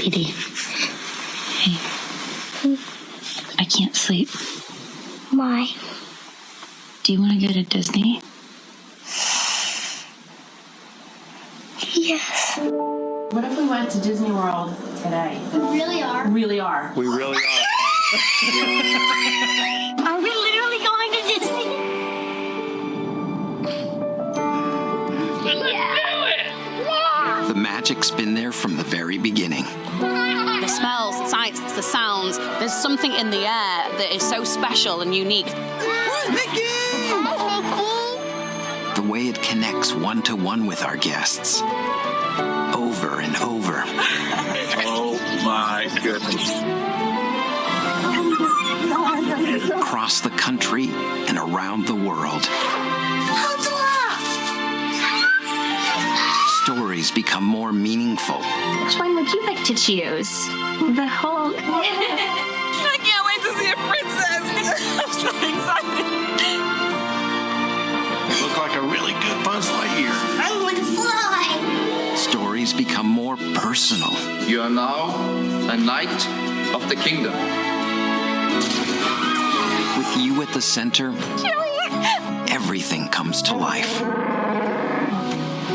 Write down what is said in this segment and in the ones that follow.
sweetie. Hey. I can't sleep. Why? Do you want to go to Disney? Yes. What if we went to Disney World today? We really are. Really are. We really are. Are we literally going to Disney? The magic's been there from the very beginning. The smells, the sights, the sounds. There's something in the air that is so special and unique. The way it connects one-to-one with our guests. Over and over. Oh my goodness. Across the country and around the world. Stories become more meaningful. Which one would you like to choose? The Hulk. I can't wait to see a princess. I'm so excited. Look like a really good Buzz Lightyear. I want to fly. Stories become more personal. You are now a knight of the kingdom. With you at the center, everything comes to life.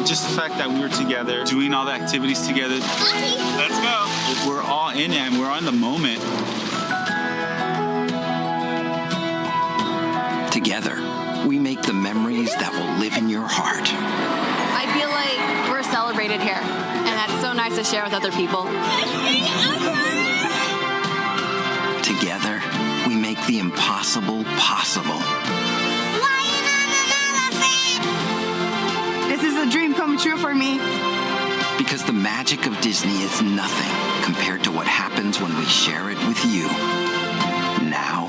Just the fact that we were together, doing all the activities together. Let's go. We're all in it and we're on the moment. Together, we make the memories that will live in your heart. I feel like we're celebrated here, and that's so nice to share with other people. Together, we make the impossible possible. This is a dream come true for me. Because the magic of Disney is nothing compared to what happens when we share it with you. Now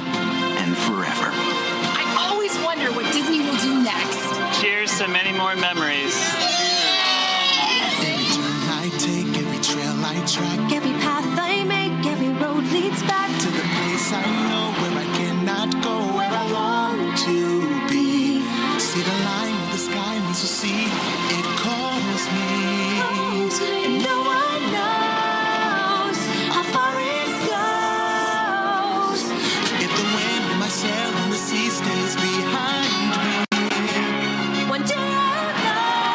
and forever. I always wonder what Disney will do next. Cheers to many more memories. Every turn I take, every trail I track, Every path I make, every road leads back to the place I know where I cannot go, where I long to be. See the line where the sky meets the sea, it calls me. And no one knows how far it goes. If the wind in my sail and the sea stays behind me, One day I'll know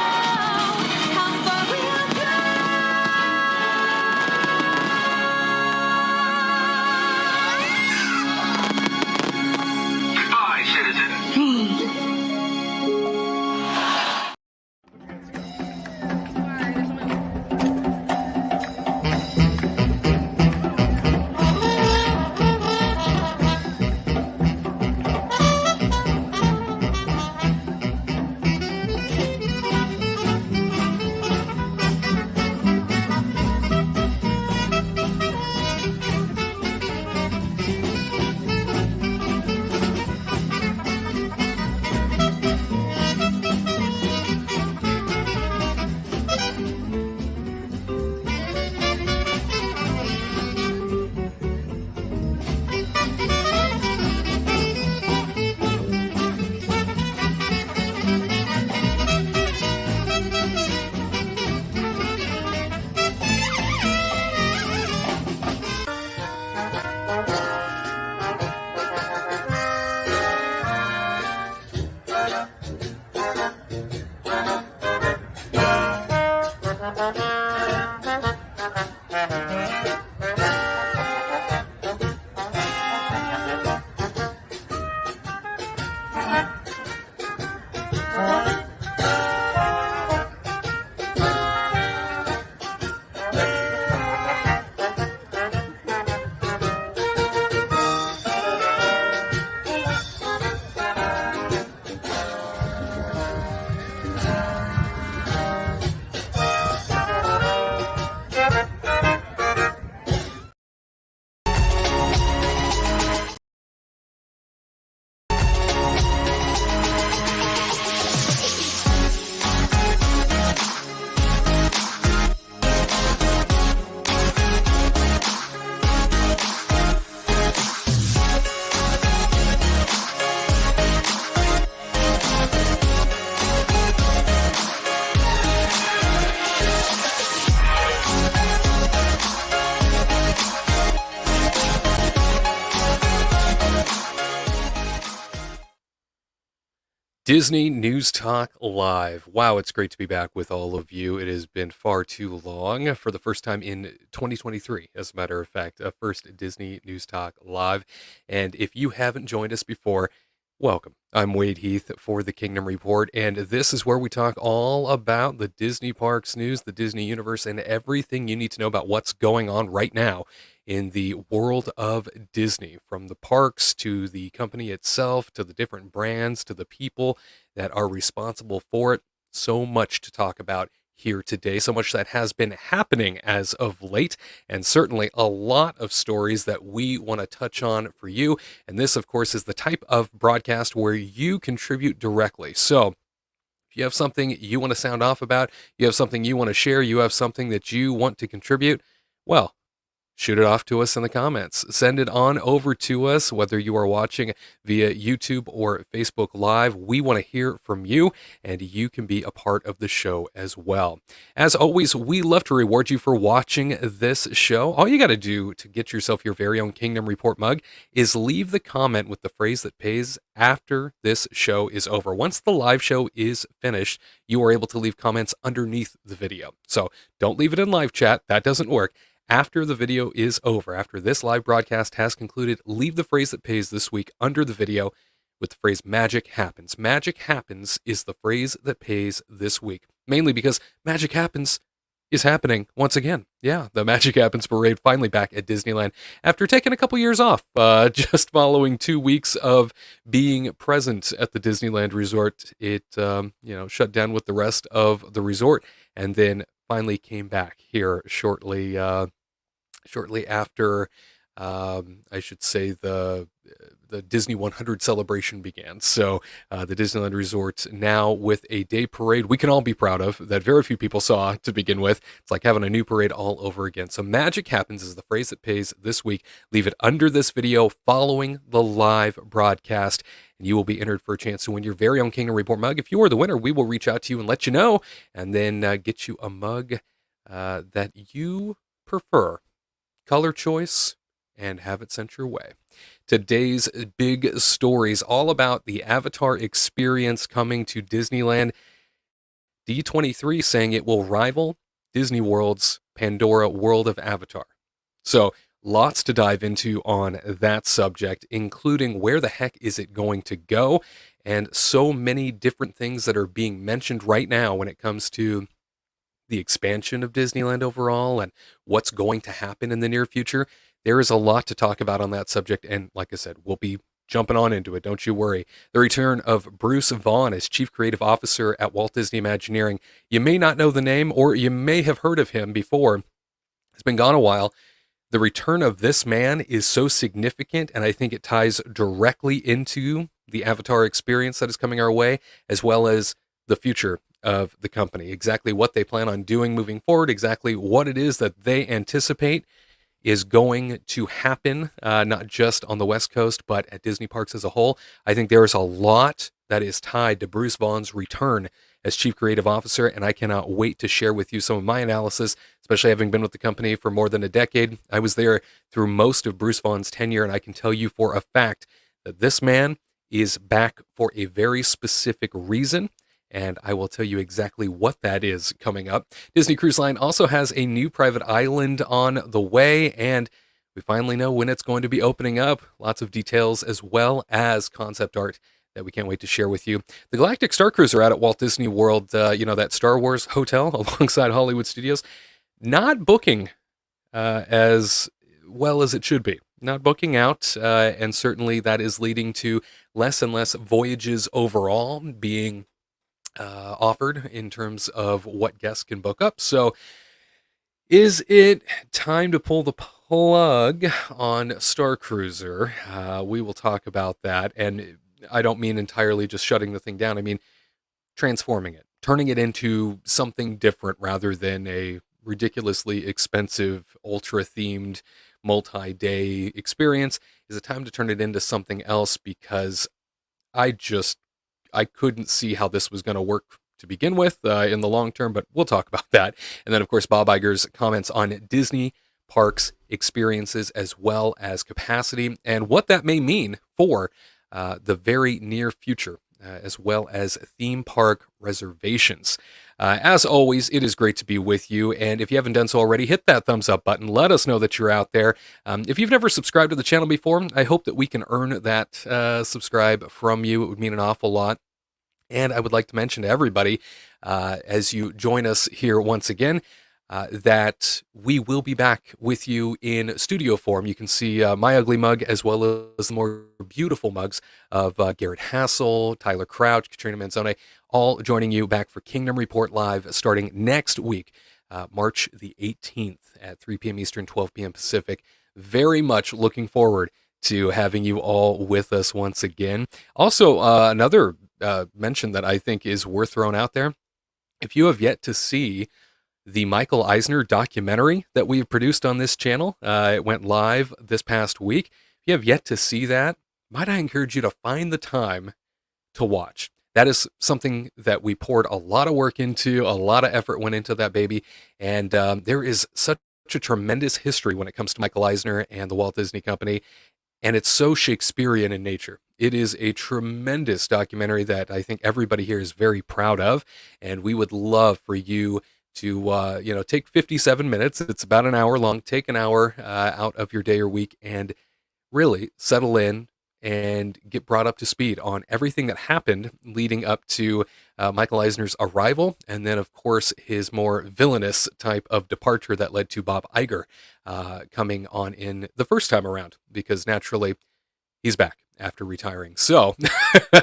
Disney News Talk Live. Wow, it's great to be back with all of you. It has been far too long for the first time in 2023, as a matter of fact, first Disney News Talk Live. And if you haven't joined us before, welcome. I'm Wade Heath for the Kingdom Report, and this is where we talk all about the Disney parks news, the Disney universe, and everything you need to know about what's going on right now in the world of Disney, from the parks to the company itself, to the different brands, to the people that are responsible for it. So much to talk about here today, so much that has been happening as of late, and certainly a lot of stories that we want to touch on for you. And this, of course, is the type of broadcast where you contribute directly. So if you have something you want to sound off about, you have something you want to share, you have something that you want to contribute, well, shoot it off to us in the comments. Send it on over to us, whether you are watching via YouTube or Facebook Live. We want to hear from you, and you can be a part of the show as well. As always, we love to reward you for watching this show. All you got to do to get yourself your very own Kingdom Report mug is leave the comment with the phrase that pays after this show is over. Once the live show is finished, you are able to leave comments underneath the video. So don't leave it in live chat. That doesn't work. After the video is over, after this live broadcast has concluded, leave the phrase that pays this week under the video with the phrase magic happens. Magic happens is the phrase that pays this week, mainly because magic happens is happening once again. Yeah, the Magic Happens Parade finally back at Disneyland after taking a couple years off, just following 2 weeks of being present at the Disneyland Resort. It, shut down with the rest of the resort, and then finally came back here shortly after, I should say, the Disney 100 celebration began. So the Disneyland Resort now with a day parade we can all be proud of, that very few people saw to begin with. It's like having a new parade all over again. So magic happens is the phrase that pays this week. Leave it under this video following the live broadcast, and you will be entered for a chance to win your very own Kingdom Report mug. If you are the winner, we will reach out to you and let you know, and then get you a mug that you prefer. Color choice, and have it sent your way. Today's big stories all about the Avatar Experience coming to Disneyland. D23 saying it will rival Disney World's Pandora World of Avatar. So lots to dive into on that subject, including where the heck is it going to go, and so many different things that are being mentioned right now when it comes to the expansion of Disneyland overall and what's going to happen in the near future. There is a lot to talk about on that subject, and like I said, we'll be jumping on into it, don't you worry. The return of Bruce Vaughn as Chief Creative Officer at Walt Disney Imagineering. You may not know the name, or you may have heard of him before. It's been gone a while. The return of this man is so significant, and I think it ties directly into the Avatar experience that is coming our way, as well as the future of the company, exactly what they plan on doing moving forward, exactly what it is that they anticipate is going to happen, not just on the West Coast, but at Disney parks as a whole. I think there is a lot that is tied to Bruce Vaughn's return as Chief Creative Officer, and I cannot wait to share with you some of my analysis, especially having been with the company for more than a decade. I was there through most of Bruce Vaughn's tenure, and I can tell you for a fact that this man is back for a very specific reason, and I will tell you exactly what that is coming up. Disney Cruise Line also has a new private island on the way, and we finally know when it's going to be opening up. Lots of details as well as concept art that we can't wait to share with you. The Galactic Starcruiser out at Walt Disney World, that Star Wars hotel alongside Hollywood Studios, not booking as well as it should be. Not booking out, and certainly that is leading to less and less voyages overall being offered in terms of what guests can book up. So is it time to pull the plug on Starcruiser? We will talk about that, and I don't mean entirely just shutting the thing down. I mean transforming it, turning it into something different rather than a ridiculously expensive, ultra-themed, multi-day experience. Is it time to turn it into something else? Because I couldn't see how this was going to work to begin with in the long term, but we'll talk about that. And then, of course, Bob Iger's comments on Disney parks experiences as well as capacity and what that may mean for the very near future. as well as theme park reservations. As always, it is great to be with you, and if you haven't done so already, hit that thumbs up button. Let us know that you're out there. If you've never subscribed to the channel before, I hope that we can earn that subscribe from you. It would mean an awful lot. And I would like to mention to everybody, as you join us here once again, that we will be back with you in studio form. You can see my ugly mug as well as the more beautiful mugs of Garrett Hassel, Tyler Crouch, Katrina Manzone, all joining you back for Kingdom Report Live starting next week, March the 18th at 3 p.m. Eastern, 12 p.m. Pacific. Very much looking forward to having you all with us once again. Also, another mention that I think is worth throwing out there, if you have yet to see the Michael Eisner documentary that we have produced on this channel, it went live this past week. If you have yet to see that, might I encourage you to find the time to watch. That is something that we poured a lot of work into, a lot of effort went into that baby, and there is such a tremendous history when it comes to Michael Eisner and the Walt Disney Company, and it's so Shakespearean in nature. It is a tremendous documentary that I think everybody here is very proud of, and we would love for you to take 57 minutes. It's about an hour long. Take an hour out of your day or week and really settle in and get brought up to speed on everything that happened leading up to Michael Eisner's arrival, and then, of course, his more villainous type of departure that led to Bob Iger coming on in the first time around, because naturally he's back after retiring. So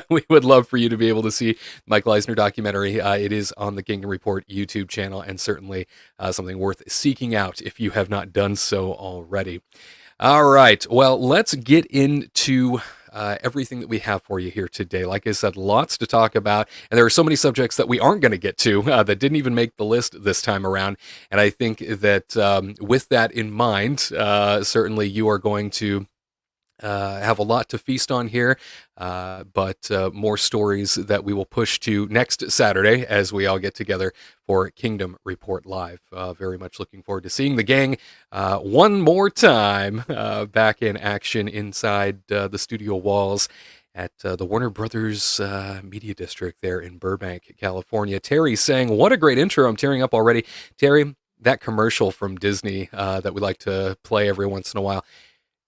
we would love for you to be able to see Michael Eisner documentary. It is on the Kingdom Report YouTube channel, and certainly something worth seeking out if you have not done so already. All right, well, let's get into everything that we have for you here today. Like I said, lots to talk about, and there are so many subjects that we aren't going to get to that didn't even make the list this time around. And I think that with that in mind, certainly you are going to have a lot to feast on here, but more stories that we will push to next Saturday as we all get together for Kingdom Report Live. Very much looking forward to seeing the gang one more time back in action inside the studio walls at the Warner Brothers Media District there in Burbank, California. Terry saying, "What a great intro. I'm tearing up already." Terry, that commercial from Disney that we like to play every once in a while,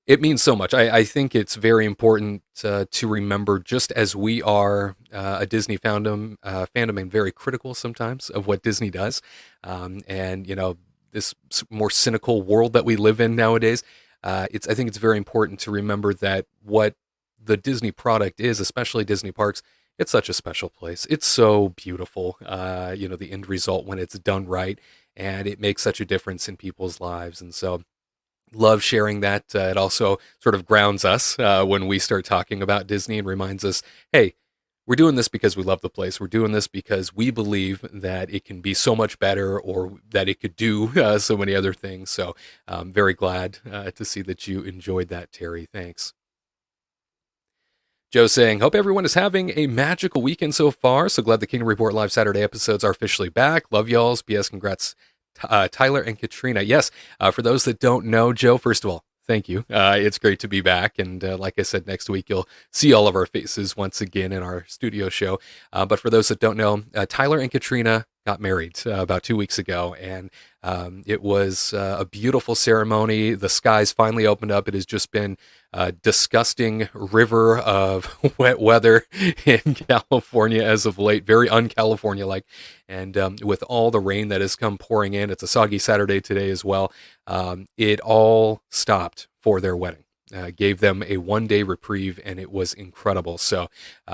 it means so much. I think it's very important to remember, just as we are a Disney fandom and very critical sometimes of what Disney does, and this more cynical world that we live in nowadays. I think it's very important to remember that what the Disney product is, especially Disney parks, it's such a special place. It's so beautiful. The end result when it's done right, and it makes such a difference in people's lives, and so. Love sharing that. It also sort of grounds us when we start talking about Disney and reminds us, hey, we're doing this because we love the place. We're doing this because we believe that it can be so much better, or that it could do so many other things. So I'm very glad to see that you enjoyed that, Terry. Thanks. Joe saying, "Hope everyone is having a magical weekend so far. So glad the Kingdom Report Live Saturday episodes are officially back. Love y'all. P.S. Congrats Tyler and Katrina." Yes, for those that don't know, Joe, first of all, thank you. It's great to be back. And like I said, next week you'll see all of our faces once again in our studio show. But for those that don't know, Tyler and Katrina got married about 2 weeks ago. And it was a beautiful ceremony. The skies finally opened up. It has just been a disgusting river of wet weather in California as of late, very un-California-like. And with all the rain that has come pouring in, it's a soggy Saturday today as well, it all stopped for their wedding. Gave them a one-day reprieve, and it was incredible. So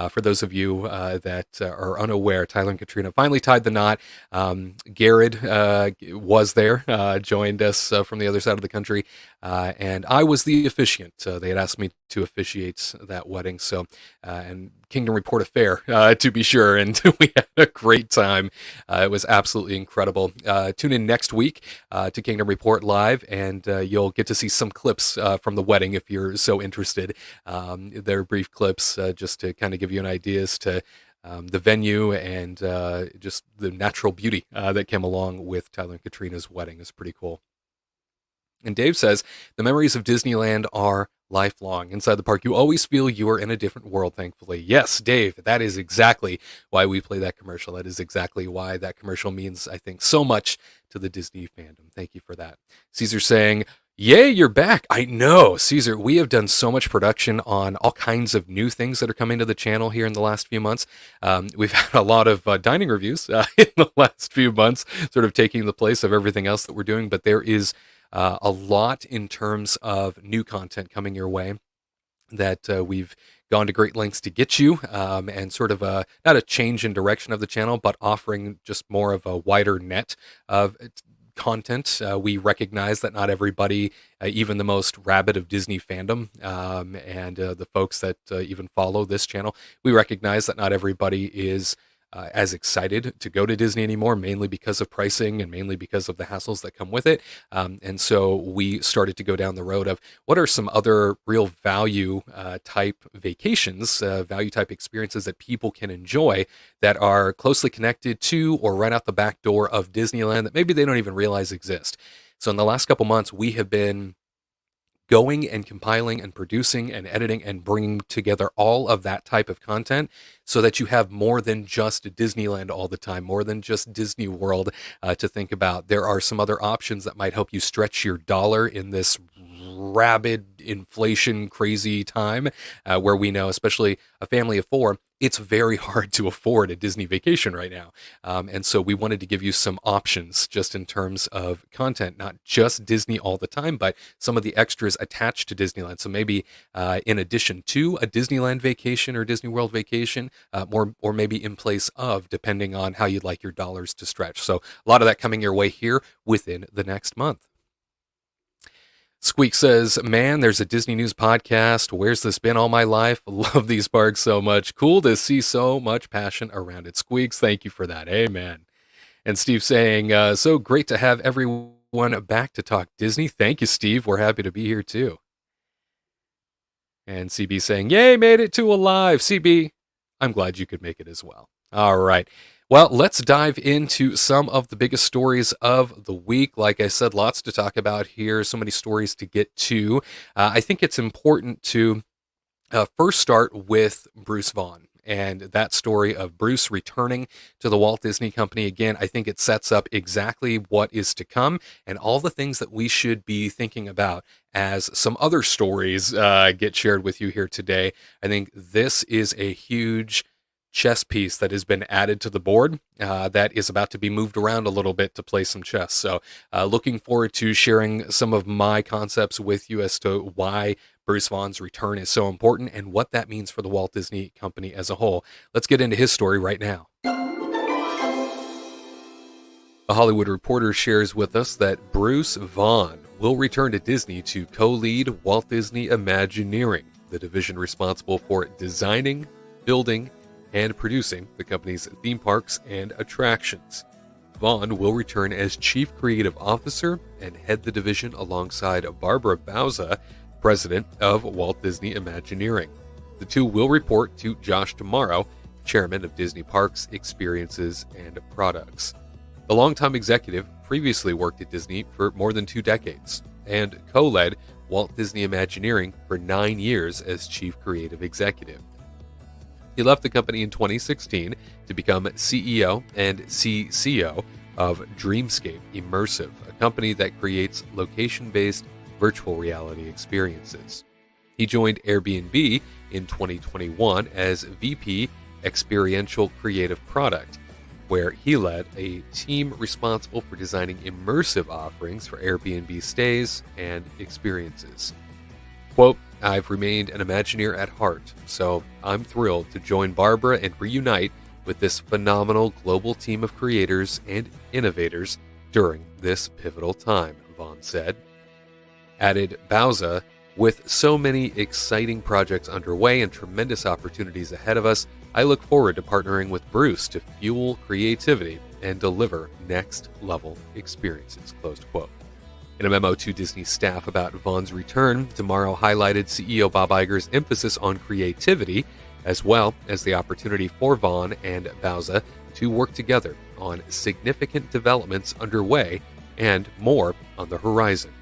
for those of you that are unaware, Tyler and Katrina finally tied the knot. Garrett was there, joined us from the other side of the country, and I was the officiant. They had asked me to officiate that wedding, so and Kingdom Report affair, to be sure, and we had a great time. It was absolutely incredible. Tune in next week to Kingdom Report Live, and you'll get to see some clips from the wedding if you're so interested. They're brief clips just to kind of give you an idea as to the venue and just the natural beauty that came along with Tyler and Katrina's wedding. Is pretty cool. And Dave says, "The memories of Disneyland are lifelong. Inside the park, you always feel you are in a different world, thankfully. Yes, Dave, that is exactly why we play that commercial. That is exactly why that commercial means, I think, so much to the Disney fandom. Thank you for that. Caesar saying, yay, you're back. I know, Caesar, we have done so much production on all kinds of new things that are coming to the channel here in the last few months. We've had a lot of dining reviews in the last few months, sort of taking the place of everything else that we're doing. But there is a lot in terms of new content coming your way that we've gone to great lengths to get you, and sort of not a change in direction of the channel, but offering just more of a wider net of content. We recognize that not everybody, even the most rabid of Disney fandom, and the folks that even follow this channel, we recognize that not everybody is as excited to go to Disney anymore, mainly because of pricing and mainly because of the hassles that come with it. And so we started to go down the road of what are some other real value type vacations, value type experiences that people can enjoy that are closely connected to or right out the back door of Disneyland that maybe they don't even realize exist. So in the last couple months, we have been going and compiling and producing and editing and bringing together all of that type of content so that you have more than just Disneyland all the time, more than just Disney World to think about. There are some other options that might help you stretch your dollar in this rabid inflation crazy time where we know, especially a family of four, it's very hard to afford a Disney vacation right now. And so we wanted to give you some options just in terms of content, not just Disney all the time, but some of the extras attached to Disneyland. So maybe in addition to a Disneyland vacation or Disney World vacation, or maybe in place of, depending on how you'd like your dollars to stretch. So a lot of that coming your way here within the next month. Squeak says, man, there's a Disney News podcast. Where's this been all my life? Love these parks so much. Cool to see so much passion around it. Squeaks, thank you for that. Amen. And Steve saying, so great to have everyone back to talk Disney. Thank you, Steve. We're happy to be here too. And CB saying, yay, made it to alive. CB, I'm glad you could make it as well. All right. Well, let's dive into some of the biggest stories of the week. Like I said, lots to talk about here, so many stories to get to. I think it's important to first start with Bruce Vaughn and that story of Bruce returning to the Walt Disney Company. Again, I think it sets up exactly what is to come and all the things that we should be thinking about as some other stories get shared with you here today. I think this is a huge chess piece that has been added to the board that is about to be moved around a little bit to play some chess. So looking forward to sharing some of my concepts with you as to why Bruce Vaughn's return is so important and what that means for the Walt Disney Company as a whole. Let's get into his story right now. The Hollywood Reporter shares with us that Bruce Vaughn will return to Disney to co-lead Walt Disney Imagineering, the division responsible for designing, building, and producing the company's theme parks and attractions. Vaughn will return as Chief Creative Officer and head the division alongside Barbara Bauza, President of Walt Disney Imagineering. The two will report to Josh D'Amaro, Chairman of Disney Parks, Experiences, and Products. The longtime executive previously worked at Disney for more than 2 decades and co-led Walt Disney Imagineering for 9 years as Chief Creative Executive. He left the company in 2016 to become CEO and CCO of Dreamscape Immersive, a company that creates location-based virtual reality experiences. He joined Airbnb in 2021 as VP Experiential Creative Product, where he led a team responsible for designing immersive offerings for Airbnb stays and experiences. Quote, I've remained an Imagineer at heart, so I'm thrilled to join Barbara and reunite with this phenomenal global team of creators and innovators during this pivotal time, Vaughn said. Added Bauza, with so many exciting projects underway and tremendous opportunities ahead of us, I look forward to partnering with Bruce to fuel creativity and deliver next-level experiences, closed quote. In a memo to Disney staff about Vaughn's return, D'Amaro highlighted CEO Bob Iger's emphasis on creativity, as well as the opportunity for Vaughn and Bauza to work together on significant developments underway and more on the horizon.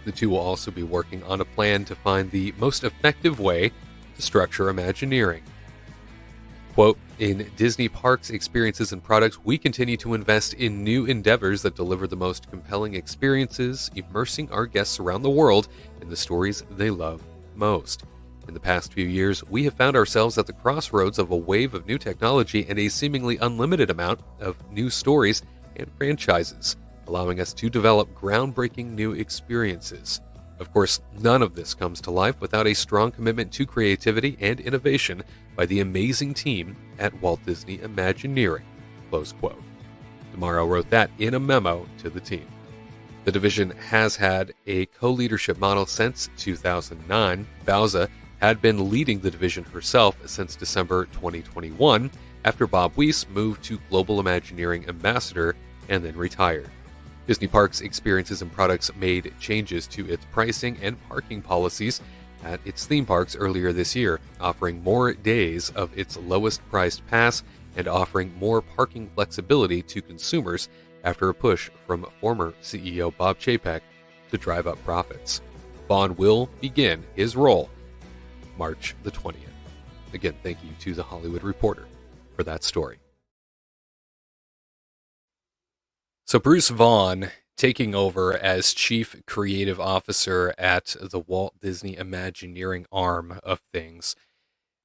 The two will also be working on a plan to find the most effective way to structure Imagineering. Quote, in Disney parks, experiences, and products, we continue to invest in new endeavors that deliver the most compelling experiences, immersing our guests around the world in the stories they love most. In the past few years, we have found ourselves at the crossroads of a wave of new technology and a seemingly unlimited amount of new stories and franchises, allowing us to develop groundbreaking new experiences. Of course, none of this comes to life without a strong commitment to creativity and innovation by the amazing team at Walt Disney Imagineering, close quote. DeMauro wrote that in a memo to the team. The division has had a co-leadership model since 2009. Bauza had been leading the division herself since December 2021 after Bob Weiss moved to Global Imagineering Ambassador and then retired. Disney Parks, Experiences, and Products made changes to its pricing and parking policies at its theme parks earlier this year, offering more days of its lowest priced pass and offering more parking flexibility to consumers after a push from former CEO Bob Chapek to drive up profits. Vaughn will begin his role March the 20th. Again, thank you to The Hollywood Reporter for that story. So Bruce Vaughn taking over as Chief Creative Officer at the Walt Disney Imagineering arm of things.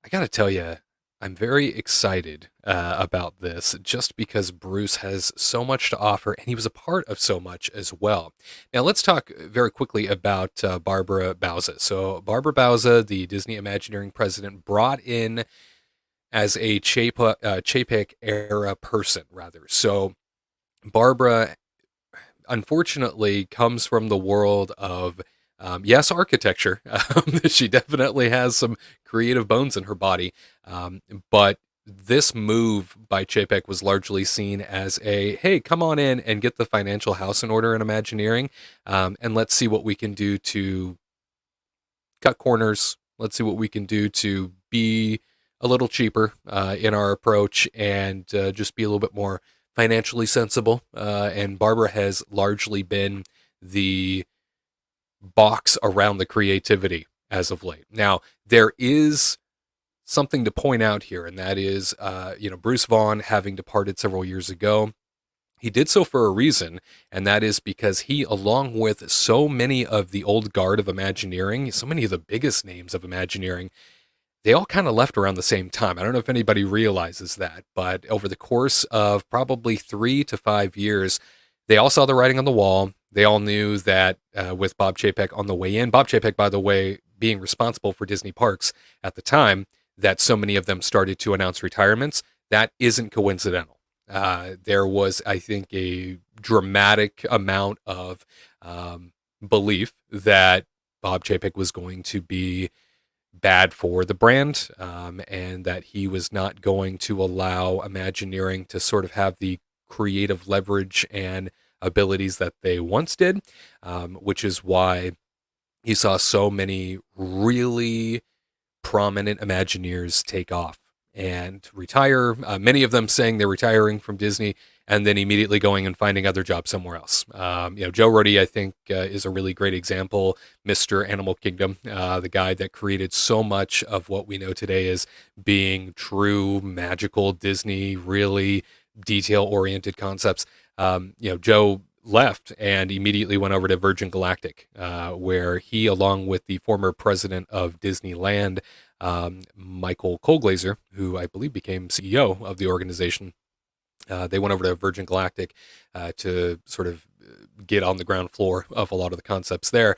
I gotta tell you, I'm very excited about this just because Bruce has so much to offer and he was a part of so much as well. Now let's talk very quickly about Barbara Bauza. So Barbara Bauza, the Disney Imagineering president, brought in as a Chapek era person, rather. So Barbara, unfortunately, comes from the world of, yes, architecture. She definitely has some creative bones in her body. But this move by Chapek was largely seen as a, hey, come on in and get the financial house in order in Imagineering, and let's see what we can do to cut corners. Let's see what we can do to be a little cheaper in our approach and just be a little bit more financially sensible, and Barbara has largely been the box around the creativity as of late. Now, there is something to point out here, and that is, Bruce Vaughn, having departed several years ago, he did so for a reason, and that is because he, along with so many of the old guard of Imagineering, so many of the biggest names of Imagineering, they all kind of left around the same time. I don't know if anybody realizes that, but over the course of probably 3 to 5 years, they all saw the writing on the wall. They all knew that with Bob Chapek on the way in, Bob Chapek, by the way, being responsible for Disney parks at the time, that so many of them started to announce retirements, that isn't coincidental. There was, I think, a dramatic amount of belief that Bob Chapek was going to be bad for the brand, and that he was not going to allow Imagineering to sort of have the creative leverage and abilities that they once did, which is why he saw so many really prominent Imagineers take off and retire, many of them saying they're retiring from Disney and then immediately going and finding other jobs somewhere else. Joe Rohde, I think, is a really great example. Mr. Animal Kingdom, the guy that created so much of what we know today as being true, magical Disney, really detail-oriented concepts. Joe left and immediately went over to Virgin Galactic, where he, along with the former president of Disneyland, Michael Colglazer, who I believe became CEO of the organization, they went over to Virgin Galactic to sort of get on the ground floor of a lot of the concepts there.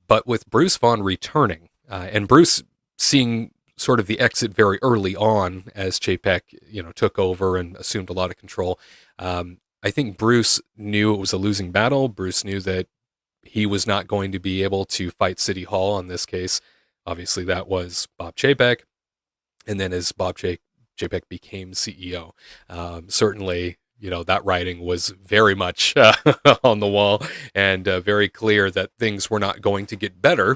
But with Bruce Vaughn returning, and Bruce seeing sort of the exit very early on as Chapek, took over and assumed a lot of control, I think Bruce knew it was a losing battle. Bruce knew that he was not going to be able to fight City Hall in this case. Obviously, that was Bob Chapek. And then as Bob Chapek became CEO, certainly, that writing was very much on the wall and very clear that things were not going to get better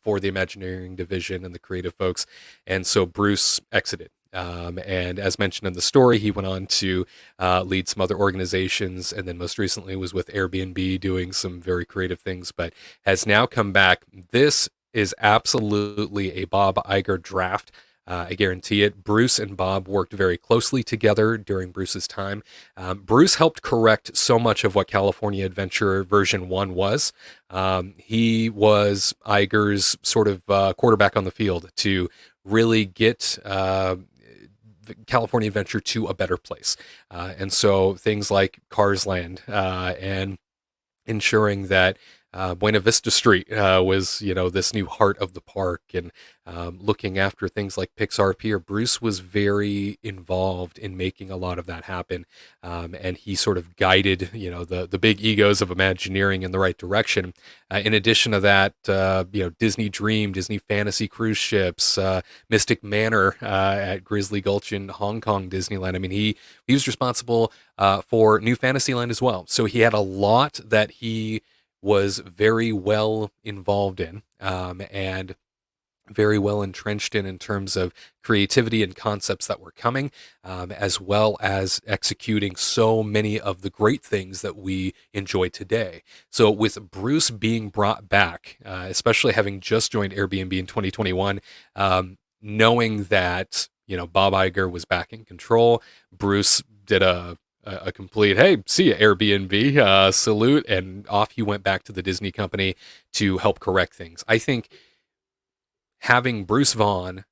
for the Imagineering division and the creative folks. And so Bruce exited. And as mentioned in the story, he went on to lead some other organizations, and then most recently was with Airbnb doing some very creative things, but has now come back. This is absolutely a Bob Iger draft. I guarantee it. Bruce and Bob worked very closely together during Bruce's time. Bruce helped correct so much of what California Adventure version 1 was. He was Iger's sort of quarterback on the field to really get California Adventure to a better place. And so things like Cars Land and ensuring that Buena Vista Street was, this new heart of the park, and looking after things like Pixar Pier. Bruce was very involved in making a lot of that happen, and he sort of guided, the big egos of Imagineering in the right direction. In addition to that, Disney Dream, Disney Fantasy cruise ships, Mystic Manor at Grizzly Gulch in Hong Kong Disneyland. I mean, he was responsible for New Fantasyland as well. So he had a lot that he was very well involved in, and very well entrenched in terms of creativity and concepts that were coming, as well as executing so many of the great things that we enjoy today. So with Bruce being brought back, especially having just joined Airbnb in 2021, knowing that, Bob Iger was back in control, Bruce did a complete, hey, see ya, Airbnb, salute, and off he went back to the Disney company to help correct things. I think having Bruce Vaughn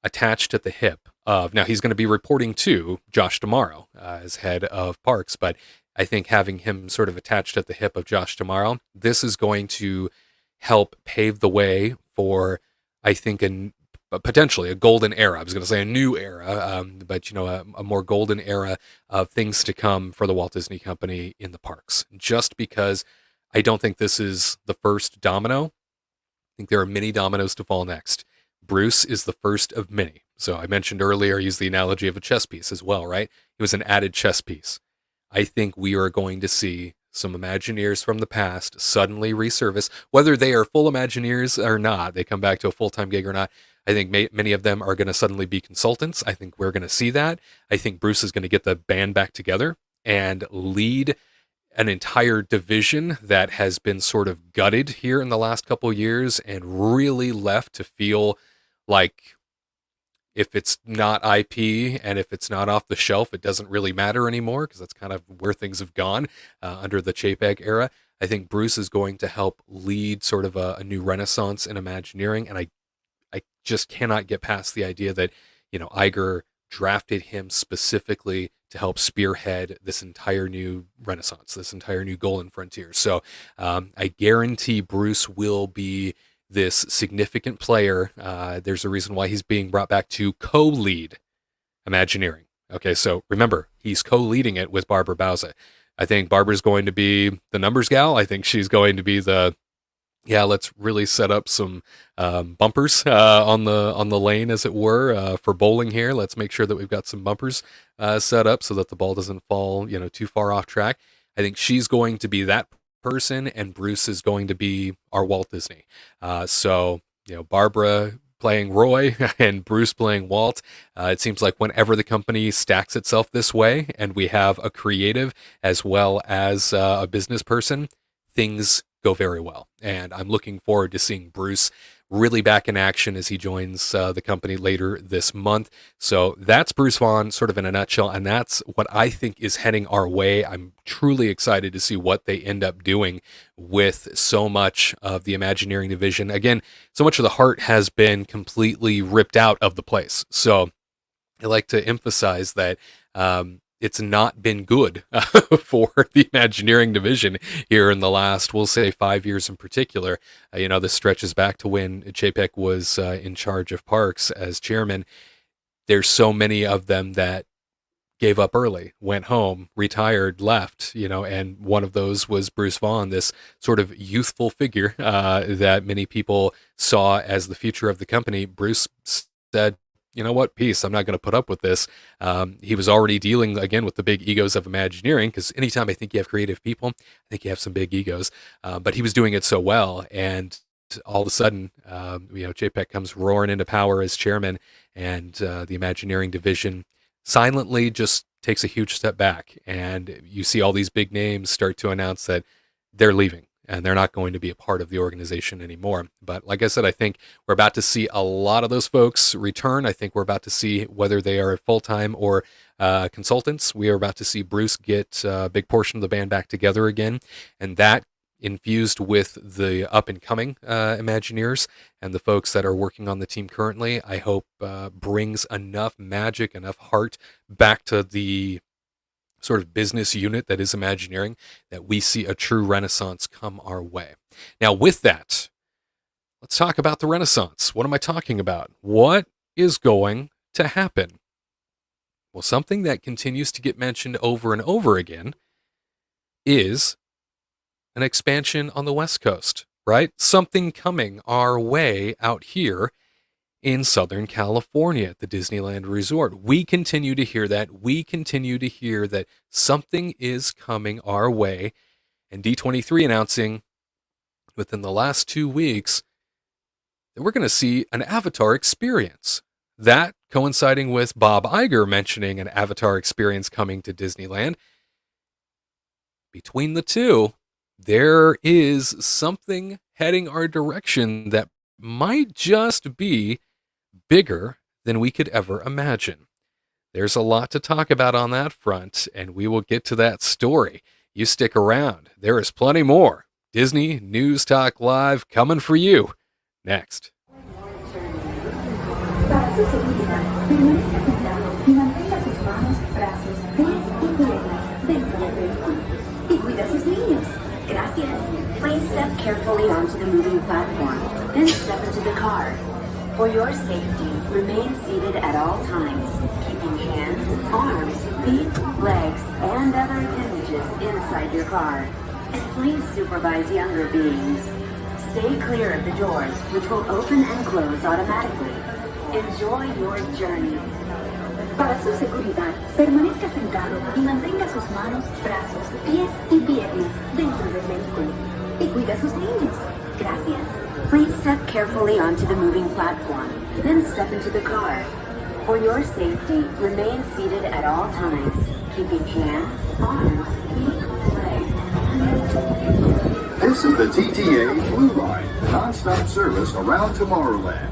attached at the hip of, now he's going to be reporting to Josh D'Amaro as head of parks, but I think having him sort of attached at the hip of Josh D'Amaro, this is going to help pave the way for, I think, potentially a golden era. I was going to say a new era, but a more golden era of things to come for the Walt Disney Company in the parks. Just because I don't think this is the first domino. I think there are many dominoes to fall next. Bruce is the first of many. So I mentioned earlier, I used the analogy of a chess piece as well, right? It was an added chess piece. I think we are going to see some Imagineers from the past suddenly resurface, whether they are full Imagineers or not, they come back to a full-time gig or not. I think many of them are going to suddenly be consultants. I think we're going to see that. I think Bruce is going to get the band back together and lead an entire division that has been sort of gutted here in the last couple of years and really left to feel like if it's not IP and if it's not off the shelf, it doesn't really matter anymore, because that's kind of where things have gone under the Chapek era. I think Bruce is going to help lead sort of a new renaissance in Imagineering, and I just cannot get past the idea that, Iger drafted him specifically to help spearhead this entire new renaissance, this entire new golden frontier. So I guarantee Bruce will be this significant player. There's a reason why he's being brought back to co-lead Imagineering. Okay, so remember, he's co-leading it with Barbara Bauza. I think Barbara's going to be the numbers gal. I think she's going to be let's really set up some bumpers on the lane, as it were, for bowling here. Let's make sure that we've got some bumpers set up so that the ball doesn't fall, too far off track. I think she's going to be that person, and Bruce is going to be our Walt Disney. So Barbara playing Roy and Bruce playing Walt. It seems like whenever the company stacks itself this way, and we have a creative as well as a business person, things go very well. And I'm looking forward to seeing Bruce really back in action as he joins the company later this month. So that's Bruce Vaughn sort of in a nutshell, and that's what I think is heading our way. I'm truly excited to see what they end up doing with so much of the Imagineering division. Again, so much of the heart has been completely ripped out of the place. So I like to emphasize that it's not been good for the Imagineering division here in the last, we'll say, 5 years in particular. This stretches back to when Chapek was in charge of parks as chairman. There's so many of them that gave up early, went home, retired, left, and one of those was Bruce Vaughn, this sort of youthful figure that many people saw as the future of the company. Bruce said, you know what, peace, I'm not going to put up with this. He was already dealing, again, with the big egos of Imagineering, because anytime I think you have creative people, I think you have some big egos. But he was doing it so well, and all of a sudden, JPEG comes roaring into power as chairman, and the Imagineering division silently just takes a huge step back. And you see all these big names start to announce that they're leaving and they're not going to be a part of the organization anymore. But like I said, I think we're about to see a lot of those folks return. I think we're about to see whether they are full-time or consultants. We are about to see Bruce get a big portion of the band back together again. And that, infused with the up-and-coming Imagineers and the folks that are working on the team currently, I hope brings enough magic, enough heart back to the sort of business unit that is Imagineering, that we see a true renaissance come our way. Now, with that, let's talk about the renaissance. What am I talking about? What is going to happen? Well, something that continues to get mentioned over and over again is an expansion on the West Coast, right? Something coming our way out here in Southern California at the Disneyland Resort. We continue to hear that. We continue to hear that something is coming our way. And D23 announcing within the last 2 weeks that we're going to see an Avatar Experience. That coinciding with Bob Iger mentioning an Avatar Experience coming to Disneyland. Between the two, there is something heading our direction that might just be bigger than we could ever imagine. There's a lot to talk about on that front, and we will get to that story. You stick around. There is plenty more. Disney News Talk Live coming for you next. Para su seguridad, permanezca sentado y mantenga sus manos, brazos, pies y piernas dentro del vehículo. Y cuida a sus niños. Gracias. Please step carefully onto the moving platform, then step into the car. For your safety, remain seated at all times, keeping hands, arms, feet, legs, and other appendages inside your car. And please supervise younger beings. Stay clear of the doors, which will open and close automatically. Enjoy your journey. Para su seguridad, permanezca sentado y mantenga sus manos, brazos, pies y piernas dentro del vehículo. Y cuida a sus niños. Gracias. Please step carefully onto the moving platform, then step into the car. For your safety, remain seated at all times, keeping hands, arms, feet, legs. This is the TTA Blue Line, non-stop service around Tomorrowland.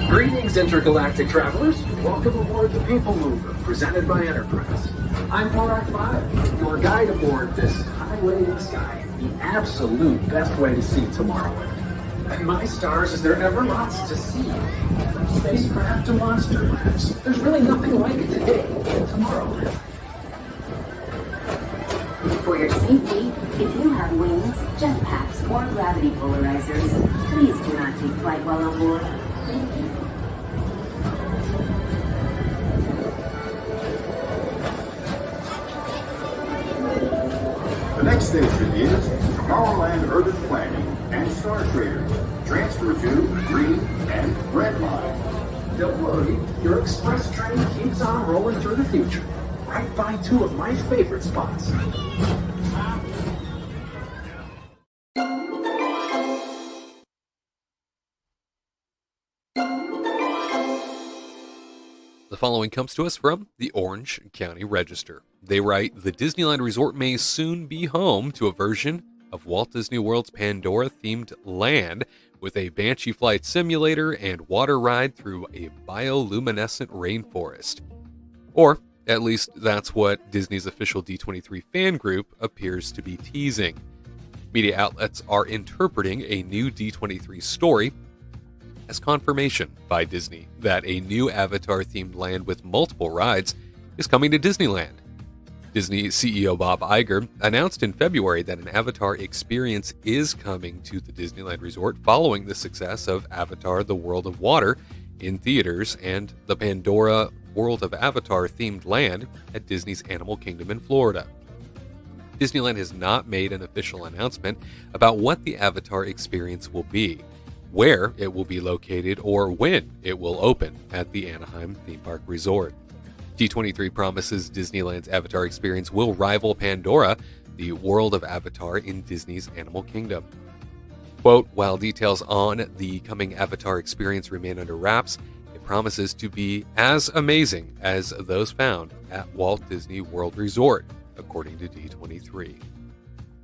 Greetings, intergalactic travelers. Welcome aboard the People Mover, presented by Enterprise. I'm Monarch 5, your guide aboard this highway in the sky, the absolute best way to see Tomorrowland. And my stars, is there ever lots to see? From spacecraft to monster labs, there's really nothing like it today in Tomorrowland. For your safety, if you have wings, jetpacks, or gravity polarizers, please do not take flight while on board. Thank you. The next station is Tomorrowland Urban Planning and Starcruiser. Transfer to Green and Red Line. Don't worry, your express train keeps on rolling through the future, right by two of my favorite spots. The following comes to us from the Orange County Register. They write, the Disneyland Resort may soon be home to a version of Walt Disney World's Pandora-themed land with a Banshee flight simulator and water ride through a bioluminescent rainforest. Or, at least that's what Disney's official D23 fan group appears to be teasing. Media outlets are interpreting a new D23 story as confirmation by Disney that a new Avatar-themed land with multiple rides is coming to Disneyland. Disney CEO Bob Iger announced in February that an Avatar Experience is coming to the Disneyland Resort following the success of Avatar: The World of Water in theaters and the Pandora World of Avatar-themed land at Disney's Animal Kingdom in Florida. Disneyland has not made an official announcement about what the Avatar Experience will be. where it will be located, or when it will open at the Anaheim Theme Park Resort. D23 promises Disneyland's Avatar Experience will rival Pandora, the world of Avatar in Disney's Animal Kingdom. Quote, while details on the coming Avatar Experience remain under wraps, it promises to be as amazing as those found at Walt Disney World Resort, according to D23.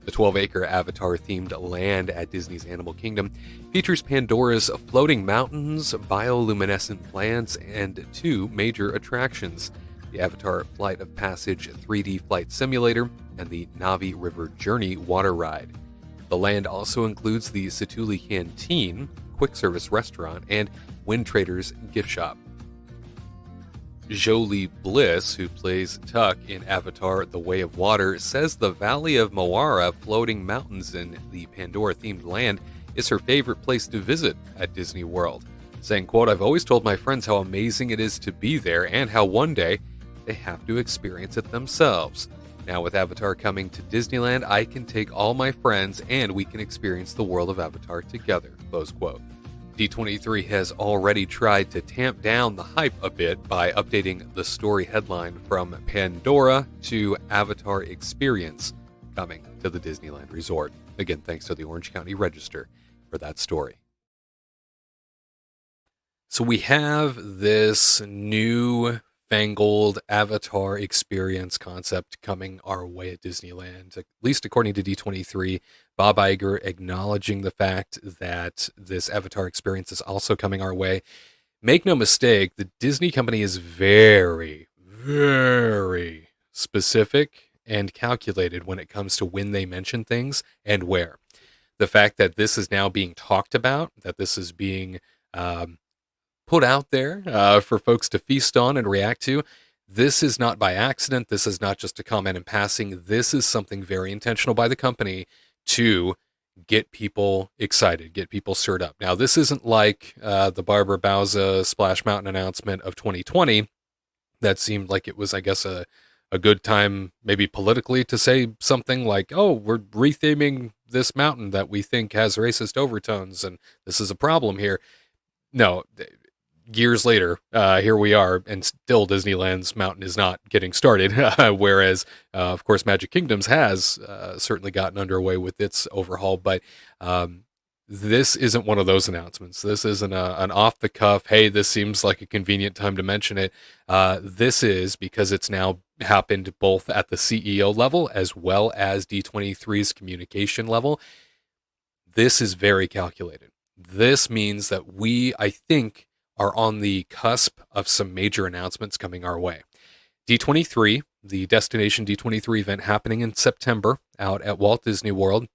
The 12-acre Avatar-themed land at Disney's Animal Kingdom features Pandora's floating mountains, bioluminescent plants, and 2 major attractions, the Avatar Flight of Passage 3D Flight Simulator and the Navi River Journey water ride. The land also includes the Satuli Canteen, quick-service restaurant, and Wind Traders gift shop. Jolie Bliss, who plays Tuck in Avatar The Way of Water, says the Valley of Moara floating mountains in the Pandora-themed land is her favorite place to visit at Disney World, saying, quote, I've always told my friends how amazing it is to be there and how one day they have to experience it themselves. Now with Avatar coming to Disneyland, I can take all my friends and we can experience the world of Avatar together, close quote. D23 has already tried to tamp down the hype a bit by updating the story headline from Pandora to Avatar Experience coming to the Disneyland Resort. Again, thanks to the Orange County Register for that story. So we have this new fangled Avatar Experience concept coming our way at Disneyland, at least according to D23. Bob Iger acknowledging the fact that this Avatar Experience is also coming our way. Make no mistake, the Disney Company is very, very specific and calculated when it comes to when they mention things and where. The fact that this is now being talked about, that this is being put out there for folks to feast on and react to, this is not by accident. This is not just a comment in passing. This is something very intentional by the company to get people excited, get people stirred up. Now, this isn't like the Barbara Bauza Splash Mountain announcement of 2020. That seemed like it was, I guess, a good time, maybe politically, to say something like, oh, we're retheming this mountain that we think has racist overtones, and this is a problem here. No, years later, here we are, and still Disneyland's mountain is not getting started, whereas, of course, Magic Kingdoms has certainly gotten underway with its overhaul, but this isn't one of those announcements. This isn't an off-the-cuff, hey, this seems like a convenient time to mention it. This is because it's now happened both at the CEO level as well as D23's communication level. This is very calculated. This means that we, I think, are on the cusp of some major announcements coming our way. D23, the Destination D23 event happening in September out at Walt Disney World.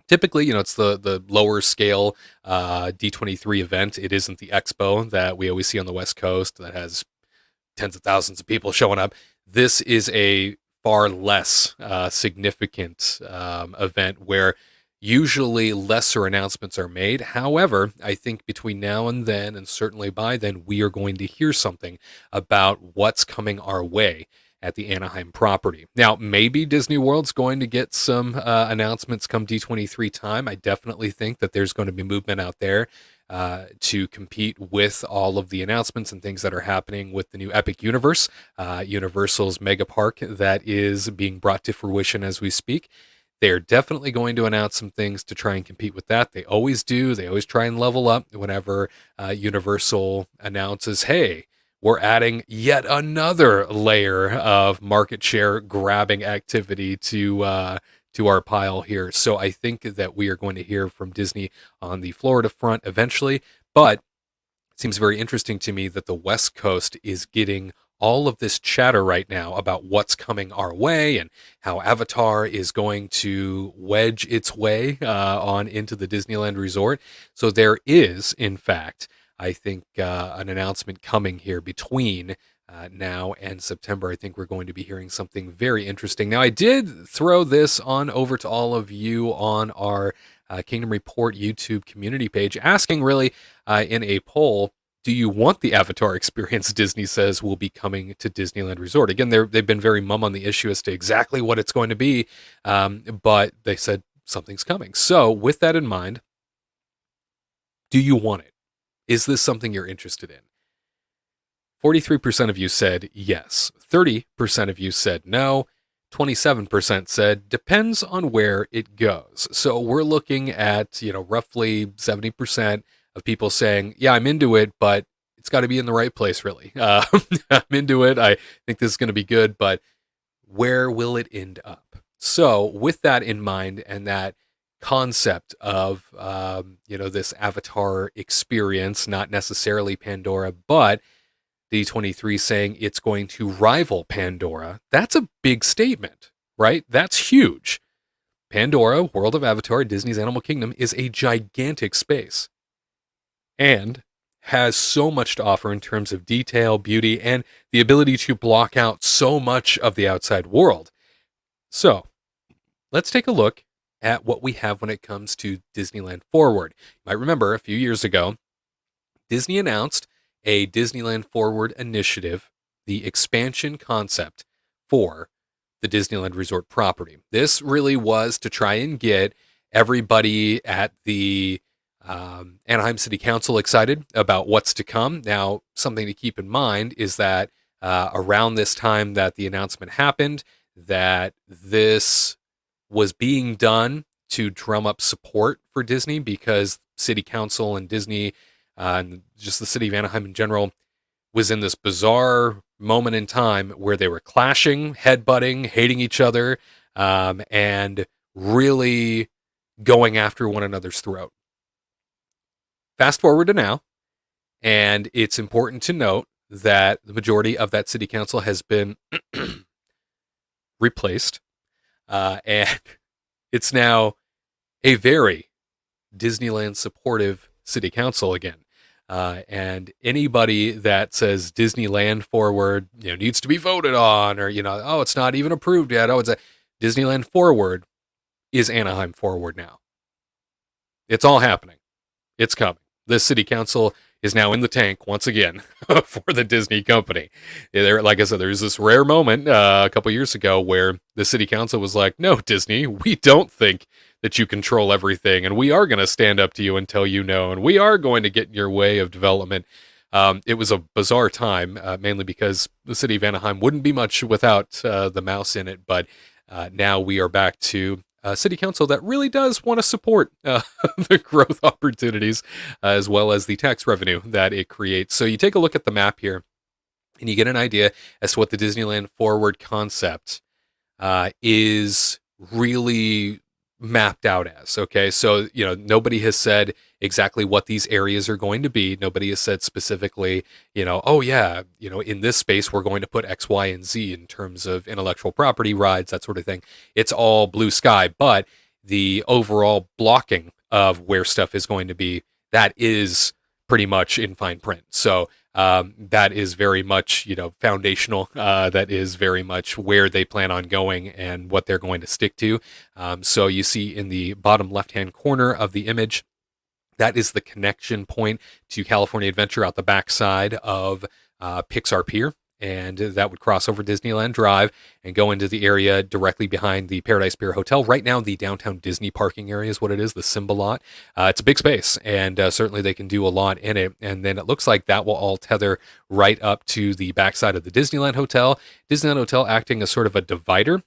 Typically, it's the lower scale D23 event. It isn't the expo that we always see on the West Coast that has tens of thousands of people showing up. This is a far less significant event where usually lesser announcements are made. However, I think between now and then, and certainly by then, we are going to hear something about what's coming our way at the Anaheim property. Now, maybe Disney World's going to get some announcements come D23 time. I definitely think that there's going to be movement out there to compete with all of the announcements and things that are happening with the new Epic Universe, Universal's mega park that is being brought to fruition as we speak. They're definitely going to announce some things to try and compete with that. They always do. They always try and level up whenever Universal announces, hey, we're adding yet another layer of market share grabbing activity to our pile here. So I think that we are going to hear from Disney on the Florida front eventually. But it seems very interesting to me that the West Coast is getting all of this chatter right now about what's coming our way and how Avatar is going to wedge its way on into the Disneyland Resort. So there is, in fact, I think an announcement coming here between now and September. I think we're going to be hearing something very interesting. Now, I did throw this on over to all of you on our Kingdom Report YouTube community page, asking really in a poll, do you want the Avatar Experience Disney says will be coming to Disneyland Resort? Again, they've been very mum on the issue as to exactly what it's going to be, but they said something's coming. So with that in mind, Do you want it? Is this something you're interested in? 43% of you said yes. 30% of you said no. 27% said depends on where it goes. So we're looking at, roughly 70% of people saying, yeah, I'm into it, but it's got to be in the right place, really. I'm into it. I think this is going to be good, but where will it end up? So with that in mind and that concept of, this Avatar experience, not necessarily Pandora, but D23 saying it's going to rival Pandora, that's a big statement, right? That's huge. Pandora, World of Avatar, Disney's Animal Kingdom, is a gigantic space and has so much to offer in terms of detail, beauty, and the ability to block out so much of the outside world. So let's take a look at what we have when it comes to Disneyland Forward. You might remember a few years ago, Disney announced a Disneyland Forward initiative, the expansion concept for the Disneyland Resort property. This really was to try and get everybody at the Anaheim City Council excited about what's to come. Now, something to keep in mind is that around this time that the announcement happened, that this was being done to drum up support for Disney because City Council and Disney and just the city of Anaheim in general was in this bizarre moment in time where they were clashing, headbutting, hating each other, and really going after one another's throat. Fast forward to now, and it's important to note that the majority of that city council has been replaced, and it's now a very Disneyland supportive city council again. And anybody that says Disneyland Forward, needs to be voted on, or, oh, it's not even approved yet. Oh, it's a Disneyland Forward is Anaheim Forward now. It's all happening. It's coming. This city council is now in the tank once again for the Disney company. Like I said, there's this rare moment a couple years ago where the city council was like, no, Disney, we don't think that you control everything, and we are going to stand up to you and tell you no, and we are going to get in your way of development. It was a bizarre time, mainly because the city of Anaheim wouldn't be much without the mouse in it, but now we are back to a city council that really does want to support the growth opportunities as well as the tax revenue that it creates. So you take a look at the map here, and you get an idea as to what the Disneyland Forward concept is really mapped out as. Okay, so nobody has said exactly what these areas are going to be. Nobody has said specifically, oh yeah, in this space we're going to put X, Y, and Z in terms of intellectual property rides, that sort of thing. It's all blue sky, but the overall blocking of where stuff is going to be, that is pretty much in fine print. So that is very much, foundational. That is very much where they plan on going and what they're going to stick to. So you see in the bottom left-hand corner of the image, that is the connection point to California Adventure out the backside of Pixar Pier. And that would cross over Disneyland Drive and go into the area directly behind the Paradise Pier Hotel. Right now, the downtown Disney parking area is what it is, the Simba lot. It's a big space, and certainly they can do a lot in it. And then it looks like that will all tether right up to the backside of the Disneyland Hotel. Disneyland Hotel acting as sort of a divider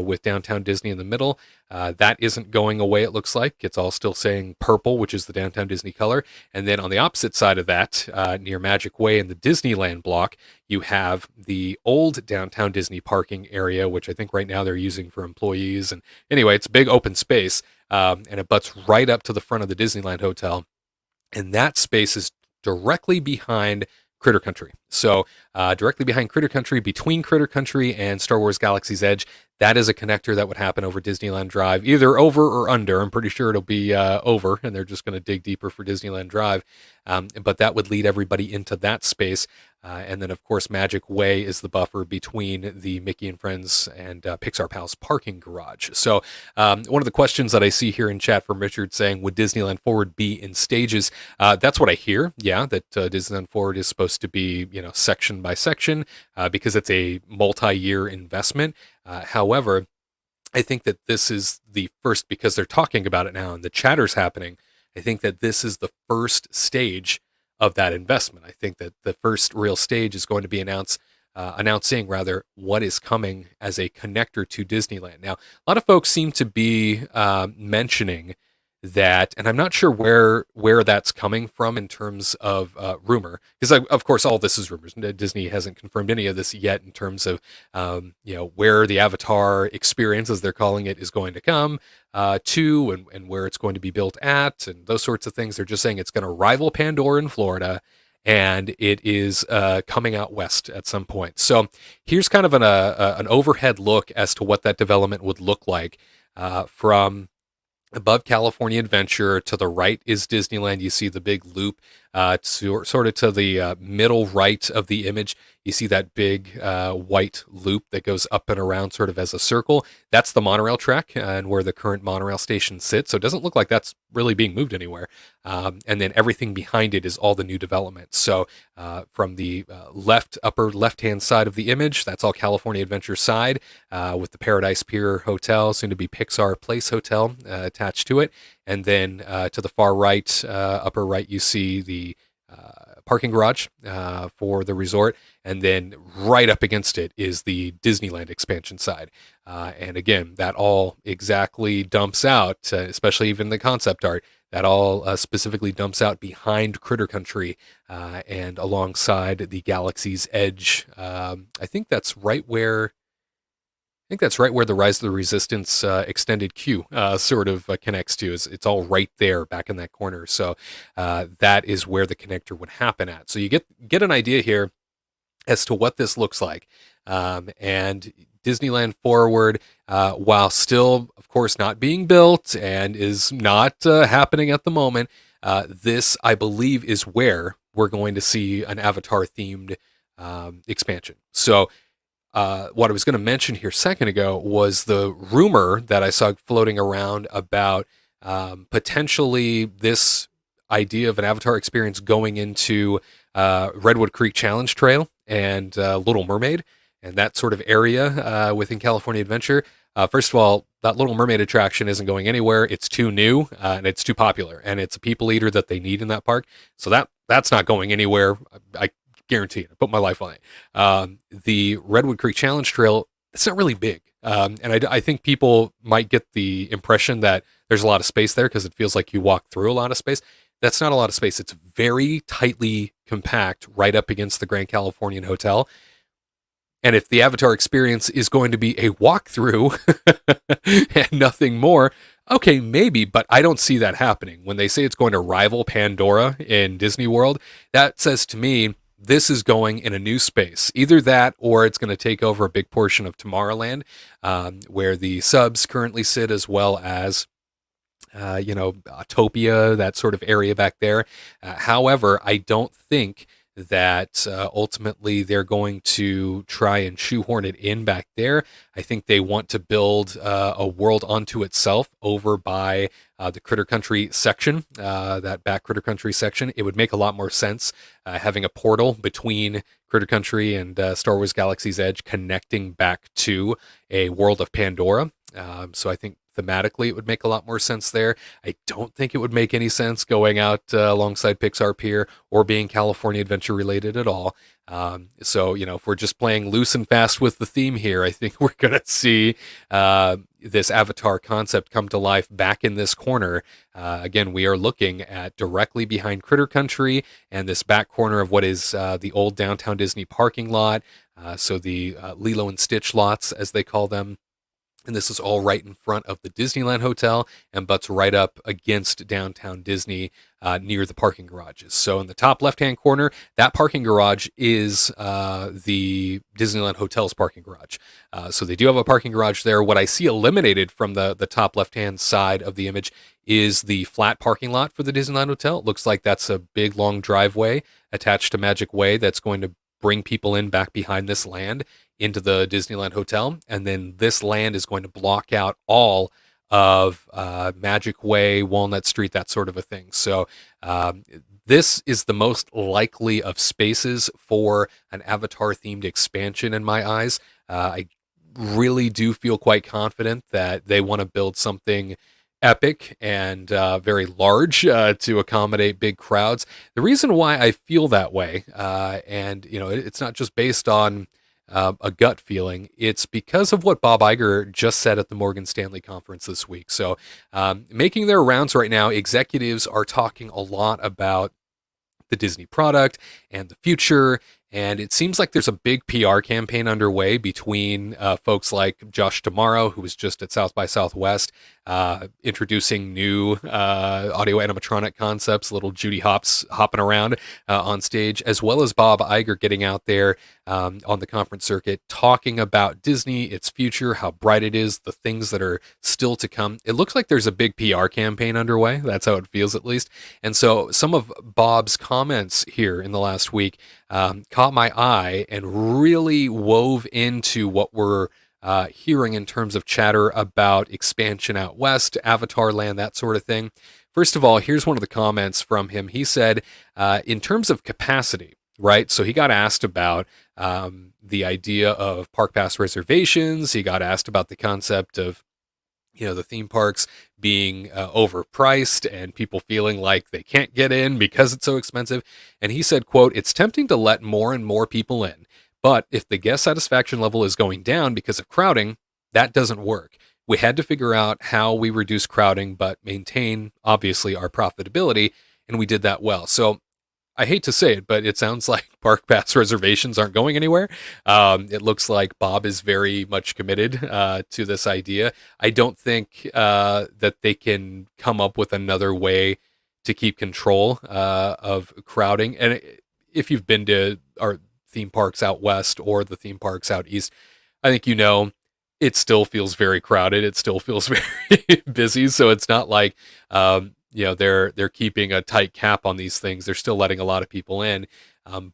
with downtown Disney in the middle. That isn't going away, it looks like. It's all still saying purple, which is the downtown Disney color. And then on the opposite side of that, near Magic Way in the Disneyland block, you have the old downtown Disney parking area, which I think right now they're using for employees. And anyway, it's a big open space, and it butts right up to the front of the Disneyland Hotel. And that space is directly behind Critter Country. So directly behind Critter Country, between Critter Country and Star Wars Galaxy's Edge, that is a connector that would happen over Disneyland Drive, either over or under. I'm pretty sure it'll be over, and they're just going to dig deeper for Disneyland Drive. But that would lead everybody into that space. And then, of course, Magic Way is the buffer between the Mickey and Friends and Pixar Palace parking garage. So one of the questions that I see here in chat from Richard saying, would Disneyland Forward be in stages? That's what I hear. Yeah, that Disneyland Forward is supposed to be, section by section because it's a multi-year investment. However, I think that this is the first, because they're talking about it now and the chatter's happening. I think that this is the first stage of that investment. I think that the first real stage is going to be announcing what is coming as a connector to Disneyland. Now, a lot of folks seem to be mentioning that, and I'm not sure where that's coming from in terms of rumor, because of course all this is rumors. Disney hasn't confirmed any of this yet in terms of where the Avatar Experience, as they're calling it, is going to come to, and where it's going to be built at, and those sorts of things. They're just saying it's going to rival Pandora in Florida, and it is coming out west at some point. So here's kind of an overhead look as to what that development would look like from above California Adventure. To the right is Disneyland. You see the big loop. Sort of to the middle right of the image, you see that big white loop that goes up and around sort of as a circle. That's the monorail track and where the current monorail station sits. So it doesn't look like that's really being moved anywhere. And then everything behind it is all the new development. So from the upper left-hand side of the image, that's all California Adventure side with the Paradise Pier Hotel, soon to be Pixar Place Hotel attached to it. And then to the far right, upper right, you see the parking garage for the resort. And then right up against it is the Disneyland expansion side. And again, that all exactly dumps out, especially even the concept art, that all specifically dumps out behind Critter Country and alongside the Galaxy's Edge. I think that's right where the Rise of the Resistance extended queue sort of connects to. It's all right there back in that corner. So that is where the connector would happen at. So you get an idea here as to what this looks like. And Disneyland Forward, while still, of course, not being built and is not happening at the moment, this, I believe, is where we're going to see an Avatar-themed expansion. So what I was going to mention here a second ago was the rumor that I saw floating around about potentially this idea of an Avatar Experience going into Redwood Creek Challenge Trail and Little Mermaid and that sort of area within California Adventure. First of all, that Little Mermaid attraction isn't going anywhere. It's too new and it's too popular, and it's a people eater that they need in that park. So that's not going anywhere. I guarantee it. I put my life on it. The Redwood Creek Challenge Trail, it's not really big. And I think people might get the impression that there's a lot of space there because it feels like you walk through a lot of space. That's not a lot of space. It's very tightly compact right up against the Grand Californian Hotel. And if the Avatar Experience is going to be a walkthrough and nothing more, okay, maybe, but I don't see that happening. When they say it's going to rival Pandora in Disney World, that says to me, this is going in a new space. Either that or it's going to take over a big portion of Tomorrowland, where the subs currently sit, as well as Autopia, that sort of area back there. However, I don't think that ultimately they're going to try and shoehorn it in back there. I think they want to build a world unto itself over by the Critter Country section, that back Critter Country section. It would make a lot more sense having a portal between Critter Country and Star Wars Galaxy's Edge connecting back to a world of Pandora. So I think thematically it would make a lot more sense there. I don't think it would make any sense going out alongside Pixar Pier or being California Adventure related at all. So, if we're just playing loose and fast with the theme here, I think we're going to see this Avatar concept come to life back in this corner. Again, we are looking at directly behind Critter Country and this back corner of what is the old Downtown Disney parking lot. So the Lilo and Stitch lots, as they call them. And this is all right in front of the Disneyland Hotel and butts right up against Downtown Disney near the parking garages. So in the top left-hand corner, that parking garage is the Disneyland Hotel's parking garage. So they do have a parking garage there. What I see eliminated from the top left-hand side of the image is the flat parking lot for the Disneyland Hotel. It looks like that's a big, long driveway attached to Magic Way that's going to bring people in back behind this land into the Disneyland Hotel. And then this land is going to block out all of Magic Way, Walnut Street, that sort of a thing. So this is the most likely of spaces for an Avatar-themed expansion in my eyes. I really do feel quite confident that they want to build something epic and very large to accommodate big crowds. The reason why I feel that way, and it's not just based on a gut feeling, it's because of what Bob Iger just said at the Morgan Stanley conference this week. So making their rounds right now, executives are talking a lot about the Disney product and the future. And it seems like there's a big PR campaign underway between folks like Josh Tomorrow, who was just at South by Southwest, introducing new audio animatronic concepts, little Judy Hopps hopping around on stage, as well as Bob Iger getting out there on the conference circuit, talking about Disney, its future, how bright it is, the things that are still to come. It looks like there's a big PR campaign underway. That's how it feels, at least. And so some of Bob's comments here in the last week caught my eye and really wove into what we're hearing in terms of chatter about expansion out west, Avatar Land, that sort of thing. First of all, here's one of the comments from him. He said, in terms of capacity, right? So he got asked about the idea of park pass reservations. He got asked about the concept of the theme parks being overpriced and people feeling like they can't get in because it's so expensive. And he said, quote, "It's tempting to let more and more people in. But if the guest satisfaction level is going down because of crowding, that doesn't work. We had to figure out how we reduce crowding, but maintain, obviously, our profitability. And we did that well." So I hate to say it, but it sounds like park pass reservations aren't going anywhere. It looks like Bob is very much committed to this idea. I don't think that they can come up with another way to keep control of crowding. And if you've been to our theme parks out west or the theme parks out east, I think it still feels very crowded. It still feels very busy. So it's not like they're keeping a tight cap on these things. They're still letting a lot of people in.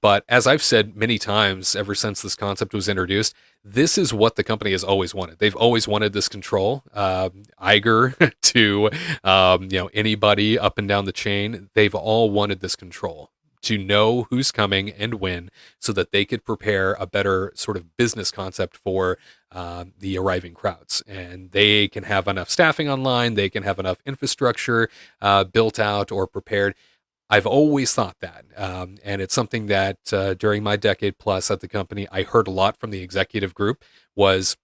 But as I've said many times ever since this concept was introduced, this is what the company has always wanted. They've always wanted this control. Iger to anybody up and down the chain, they've all wanted this control, to know who's coming and when, so that they could prepare a better sort of business concept for the arriving crowds. And they can have enough staffing online, they can have enough infrastructure built out or prepared. I've always thought that. And it's something that during my decade plus at the company, I heard a lot from the executive group was,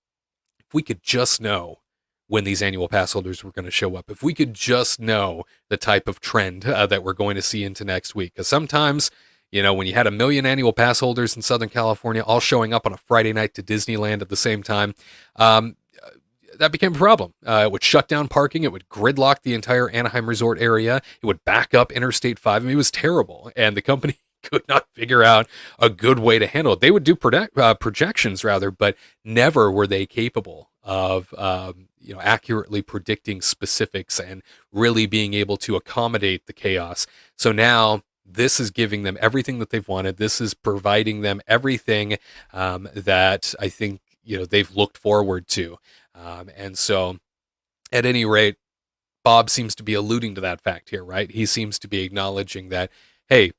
if we could just know when these annual pass holders were going to show up, if we could just know the type of trend that we're going to see into next week. Because sometimes, when you had 1 million annual pass holders in Southern California all showing up on a Friday night to Disneyland at the same time, that became a problem. It would shut down parking. It would gridlock the entire Anaheim Resort area. It would back up Interstate 5. I mean, it was terrible. And the company could not figure out a good way to handle it. They would do projections rather, but never were they capable of accurately predicting specifics and really being able to accommodate the chaos. So now this is giving them everything that they've wanted. This is providing them everything that I think they've looked forward to. And so at any rate, Bob seems to be alluding to that fact here, right? He seems to be acknowledging that, hey,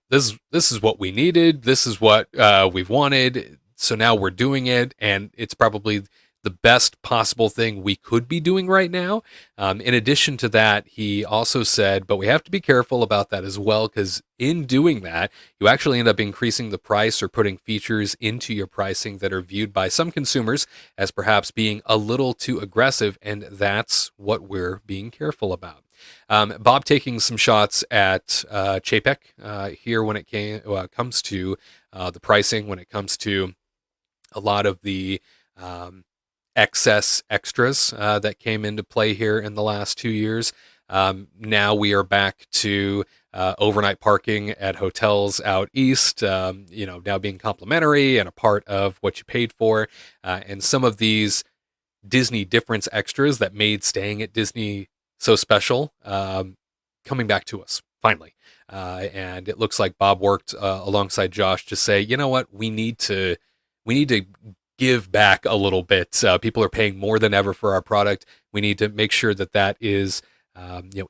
this is what we needed. This is what we've wanted. So now we're doing it, and it's probably the best possible thing we could be doing right now. In addition to that, he also said, but we have to be careful about that as well, because in doing that, you actually end up increasing the price or putting features into your pricing that are viewed by some consumers as perhaps being a little too aggressive, and that's what we're being careful about. Bob taking some shots at Chapek here when it comes to the pricing, when it comes to a lot of the excess extras that came into play here in the last 2 years. Now we are back to overnight parking at hotels out east, now being complimentary and a part of what you paid for. And some of these Disney difference extras that made staying at Disney so special, coming back to us finally. And it looks like Bob worked alongside Josh to say, you know what, we need to give back a little bit. People are paying more than ever for our product. We need to make sure that is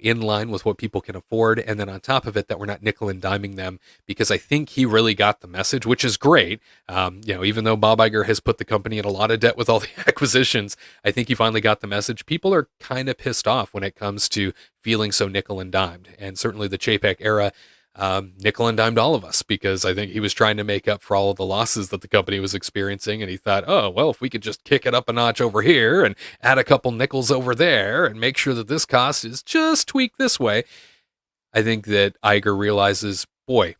in line with what people can afford. And then on top of it, that we're not nickel and diming them, because I think he really got the message, which is great. Even though Bob Iger has put the company in a lot of debt with all the acquisitions, I think he finally got the message. People are kind of pissed off when it comes to feeling so nickel and dimed. And certainly the Chapek era, nickel and dimed all of us, because I think he was trying to make up for all of the losses that the company was experiencing. And he thought, oh, well, if we could just kick it up a notch over here and add a couple nickels over there and make sure that this cost is just tweaked this way. I think that Iger realizes, boy,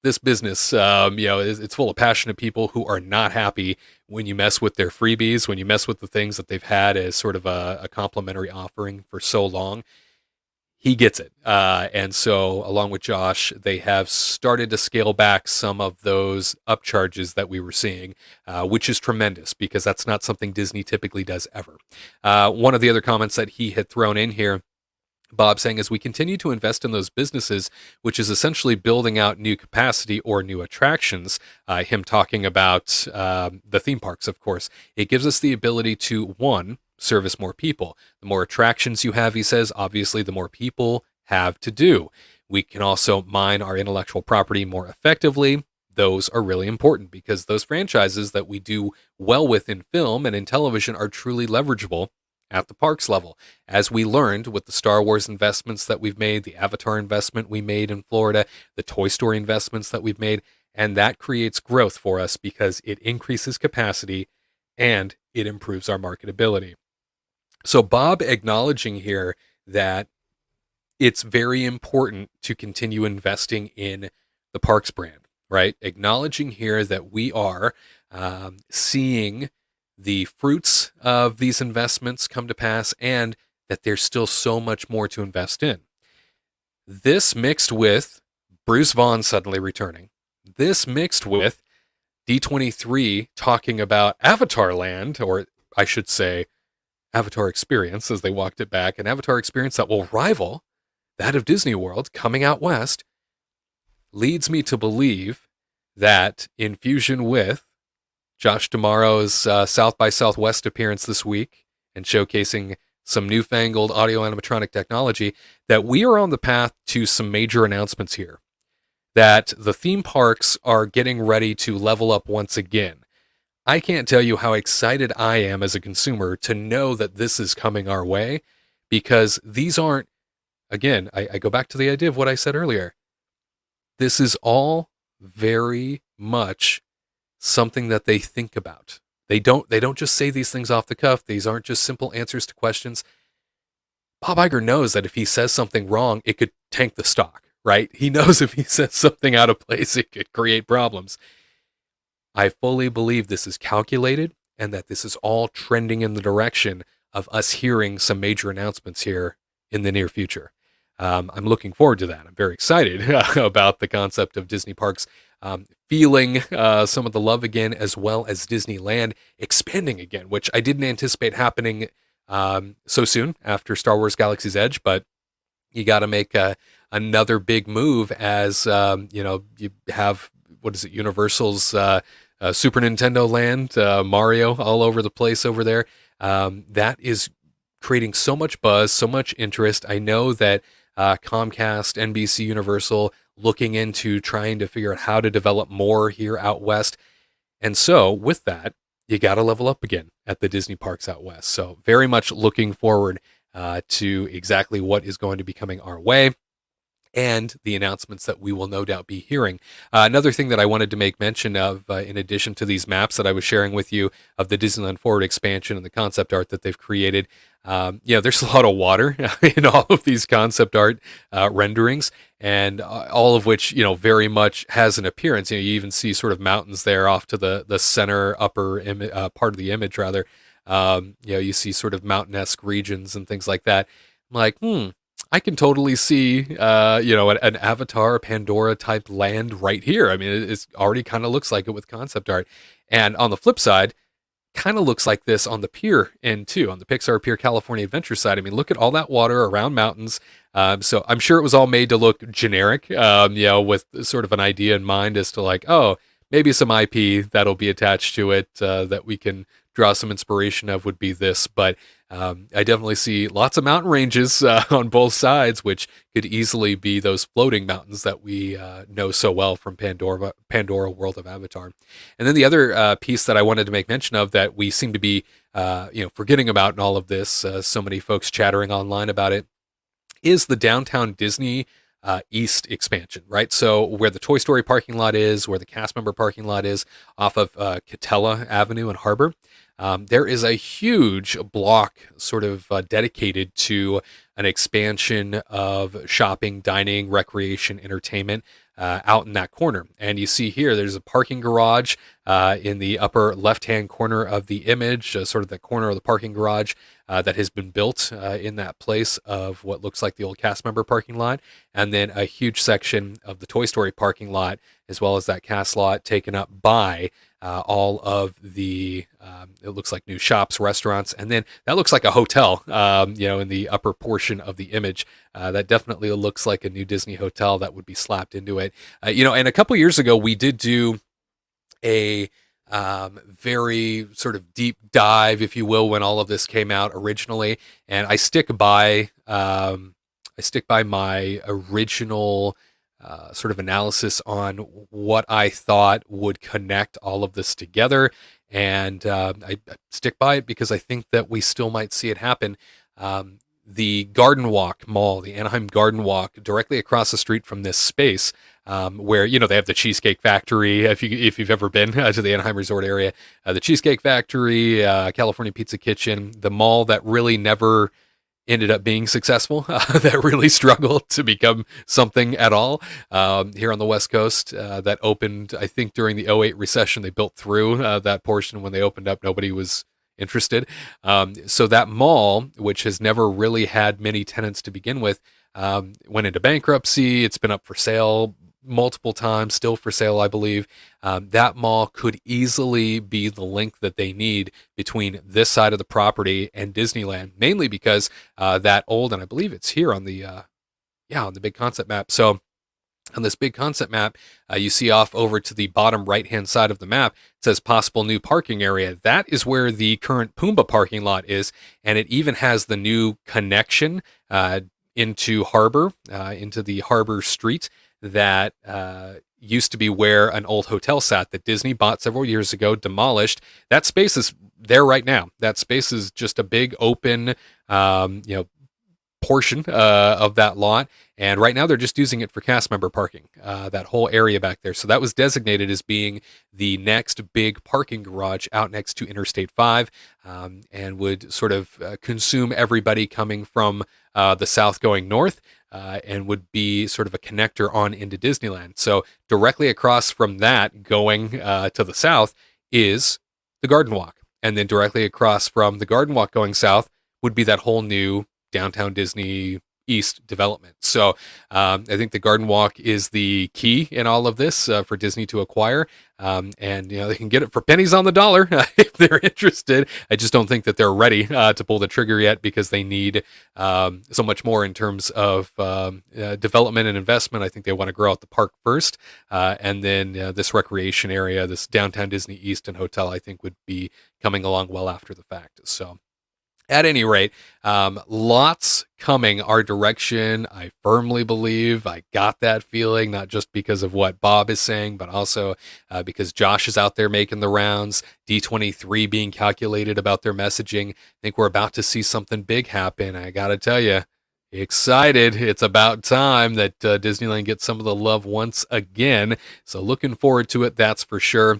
this business, it's full of passionate people who are not happy when you mess with their freebies, when you mess with the things that they've had as sort of a complimentary offering for so long. He gets it. And so along with Josh, they have started to scale back some of those upcharges that we were seeing, which is tremendous, because that's not something Disney typically does ever. One of the other comments that he had thrown in here, Bob saying, as we continue to invest in those businesses, which is essentially building out new capacity or new attractions, him talking about the theme parks, of course, it gives us the ability to, one, service more people. The more attractions you have, he says, obviously the more people have to do. We can also mine our intellectual property more effectively. Those are really important, because those franchises that we do well with in film and in television are truly leverageable at the parks level. As we learned with the Star Wars investments that we've made, the Avatar investment we made in Florida, the Toy Story investments that we've made, and that creates growth for us because it increases capacity and it improves our marketability. So Bob acknowledging here that it's very important to continue investing in the parks brand, right? Acknowledging here that we are seeing the fruits of these investments come to pass, and that there's still so much more to invest in. This mixed with Bruce Vaughn suddenly returning. This mixed with D23 talking about Avatar Land, or I should say Avatar Experience, as they walked it back, an Avatar Experience that will rival that of Disney World coming out west, leads me to believe that in fusion with Josh D'Amaro's South by Southwest appearance this week and showcasing some newfangled audio animatronic technology, that we are on the path to some major announcements here, that the theme parks are getting ready to level up once again. I can't tell you how excited I am as a consumer to know that this is coming our way, because these aren't, again, I go back to the idea of what I said earlier. This is all very much something that they think about. They don't just say these things off the cuff. These aren't just simple answers to questions. Bob Iger knows that if he says something wrong, it could tank the stock, right? He knows if he says something out of place, it could create problems. I fully believe this is calculated, and that this is all trending in the direction of us hearing some major announcements here in the near future. I'm looking forward to that. I'm very excited about the concept of Disney parks feeling some of the love again, as well as Disneyland expanding again, which I didn't anticipate happening so soon after Star Wars Galaxy's Edge, but you got to make another big move as, you have, what is it, Universal's Super Nintendo Land, Mario all over the place over there. That is creating so much buzz, so much interest. I know that Comcast, NBC Universal, looking into trying to figure out how to develop more here out west. And so with that, you got to level up again at the Disney parks out west. So very much looking forward to exactly what is going to be coming our way, and the announcements that we will no doubt be hearing. Another thing that I wanted to make mention of, in addition to these maps that I was sharing with you of the Disneyland Forward expansion and the concept art that they've created, there's a lot of water in all of these concept art renderings, and all of which, very much has an appearance. You even see sort of mountains there off to the center upper part of the image, rather. You see sort of mountain-esque regions and things like that. I'm like, I can totally see, an Avatar, Pandora type land right here. I mean, it already kind of looks like it with concept art. And on the flip side, kind of looks like this on the pier end too, on the Pixar Pier California Adventure side. I mean, look at all that water around mountains. So I'm sure it was all made to look generic, with sort of an idea in mind as to like, oh, maybe some IP that'll be attached to it that we can draw some inspiration of would be this. But I definitely see lots of mountain ranges on both sides, which could easily be those floating mountains that we know so well from Pandora World of Avatar. And then the other piece that I wanted to make mention of that we seem to be forgetting about in all of this, so many folks chattering online about it, is the Downtown Disney East expansion, right? So where the Toy Story parking lot is, where the cast member parking lot is, off of Catella Avenue and Harbor, there is a huge block sort of dedicated to an expansion of shopping, dining, recreation, entertainment out in that corner. And you see here, there's a parking garage in the upper left-hand corner of the image, sort of the corner of the parking garage that has been built in that place of what looks like the old cast member parking lot. And then a huge section of the Toy Story parking lot, as well as that cast lot taken up by all of the, it looks like new shops, restaurants, and then that looks like a hotel, in the upper portion of the image. That definitely looks like a new Disney hotel that would be slapped into it. And a couple years ago, we did do a very sort of deep dive, if you will, when all of this came out originally, and I stick by my original sort of analysis on what I thought would connect all of this together. And I stick by it because I think that we still might see it happen. The Garden Walk Mall, the Anaheim Garden Walk, directly across the street from this space, where, they have the Cheesecake Factory, if you've ever been to the Anaheim Resort area, the Cheesecake Factory, California Pizza Kitchen, the mall that really never ended up being successful, that really struggled to become something at all here on the West Coast, that opened, I think, during the '08 recession. They built through that portion. When they opened up, nobody was interested. So that mall, which has never really had many tenants to begin with, went into bankruptcy. It's been up for sale multiple times, still for sale, I believe. That mall could easily be the link that they need between this side of the property and Disneyland, mainly because that old, and I believe it's here on the on the big concept map. So on this big concept map, you see off over to the bottom right-hand side of the map, it says possible new parking area. That is where the current Pumbaa parking lot is, and it even has the new connection into Harbor, into the Harbor Street that used to be where an old hotel sat that Disney bought several years ago, demolished. That space is there right now. That space is just a big open, portion of that lot. And right now they're just using it for cast member parking, that whole area back there. So that was designated as being the next big parking garage out next to Interstate 5, and would sort of consume everybody coming from the south going north, and would be sort of a connector on into Disneyland. So directly across from that, going to the south, is the Garden Walk. And then directly across from the Garden Walk going south would be that whole new Downtown Disney East development. So I think the Garden Walk is the key in all of this for Disney to acquire. And they can get it for pennies on the dollar if they're interested. I just don't think that they're ready to pull the trigger yet, because they need so much more in terms of development and investment. I think they want to grow out the park first, and then this recreation area, this Downtown Disney East and hotel, I think would be coming along well after the fact. So at any rate, lots coming our direction. I firmly believe. I got that feeling, not just because of what Bob is saying, but also because Josh is out there making the rounds, D23 being calculated about their messaging. I think we're about to see something big happen. I got to tell you, excited. It's about time that Disneyland gets some of the love once again. So looking forward to it, that's for sure.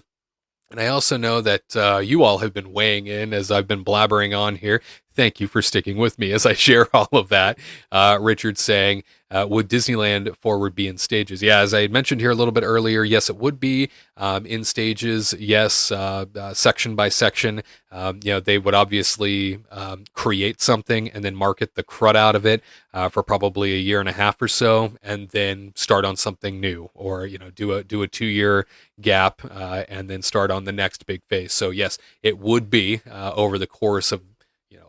And I also know that you all have been weighing in as I've been blabbering on here. Thank you for sticking with me as I share all of that. Richard saying, would Disneyland Forward be in stages? Yeah, as I had mentioned here a little bit earlier, yes, it would be in stages. Yes, section by section. They would obviously create something and then market the crud out of it for probably a year and a half or so, and then start on something new, or do a 2-year gap and then start on the next big phase. So yes, it would be over the course of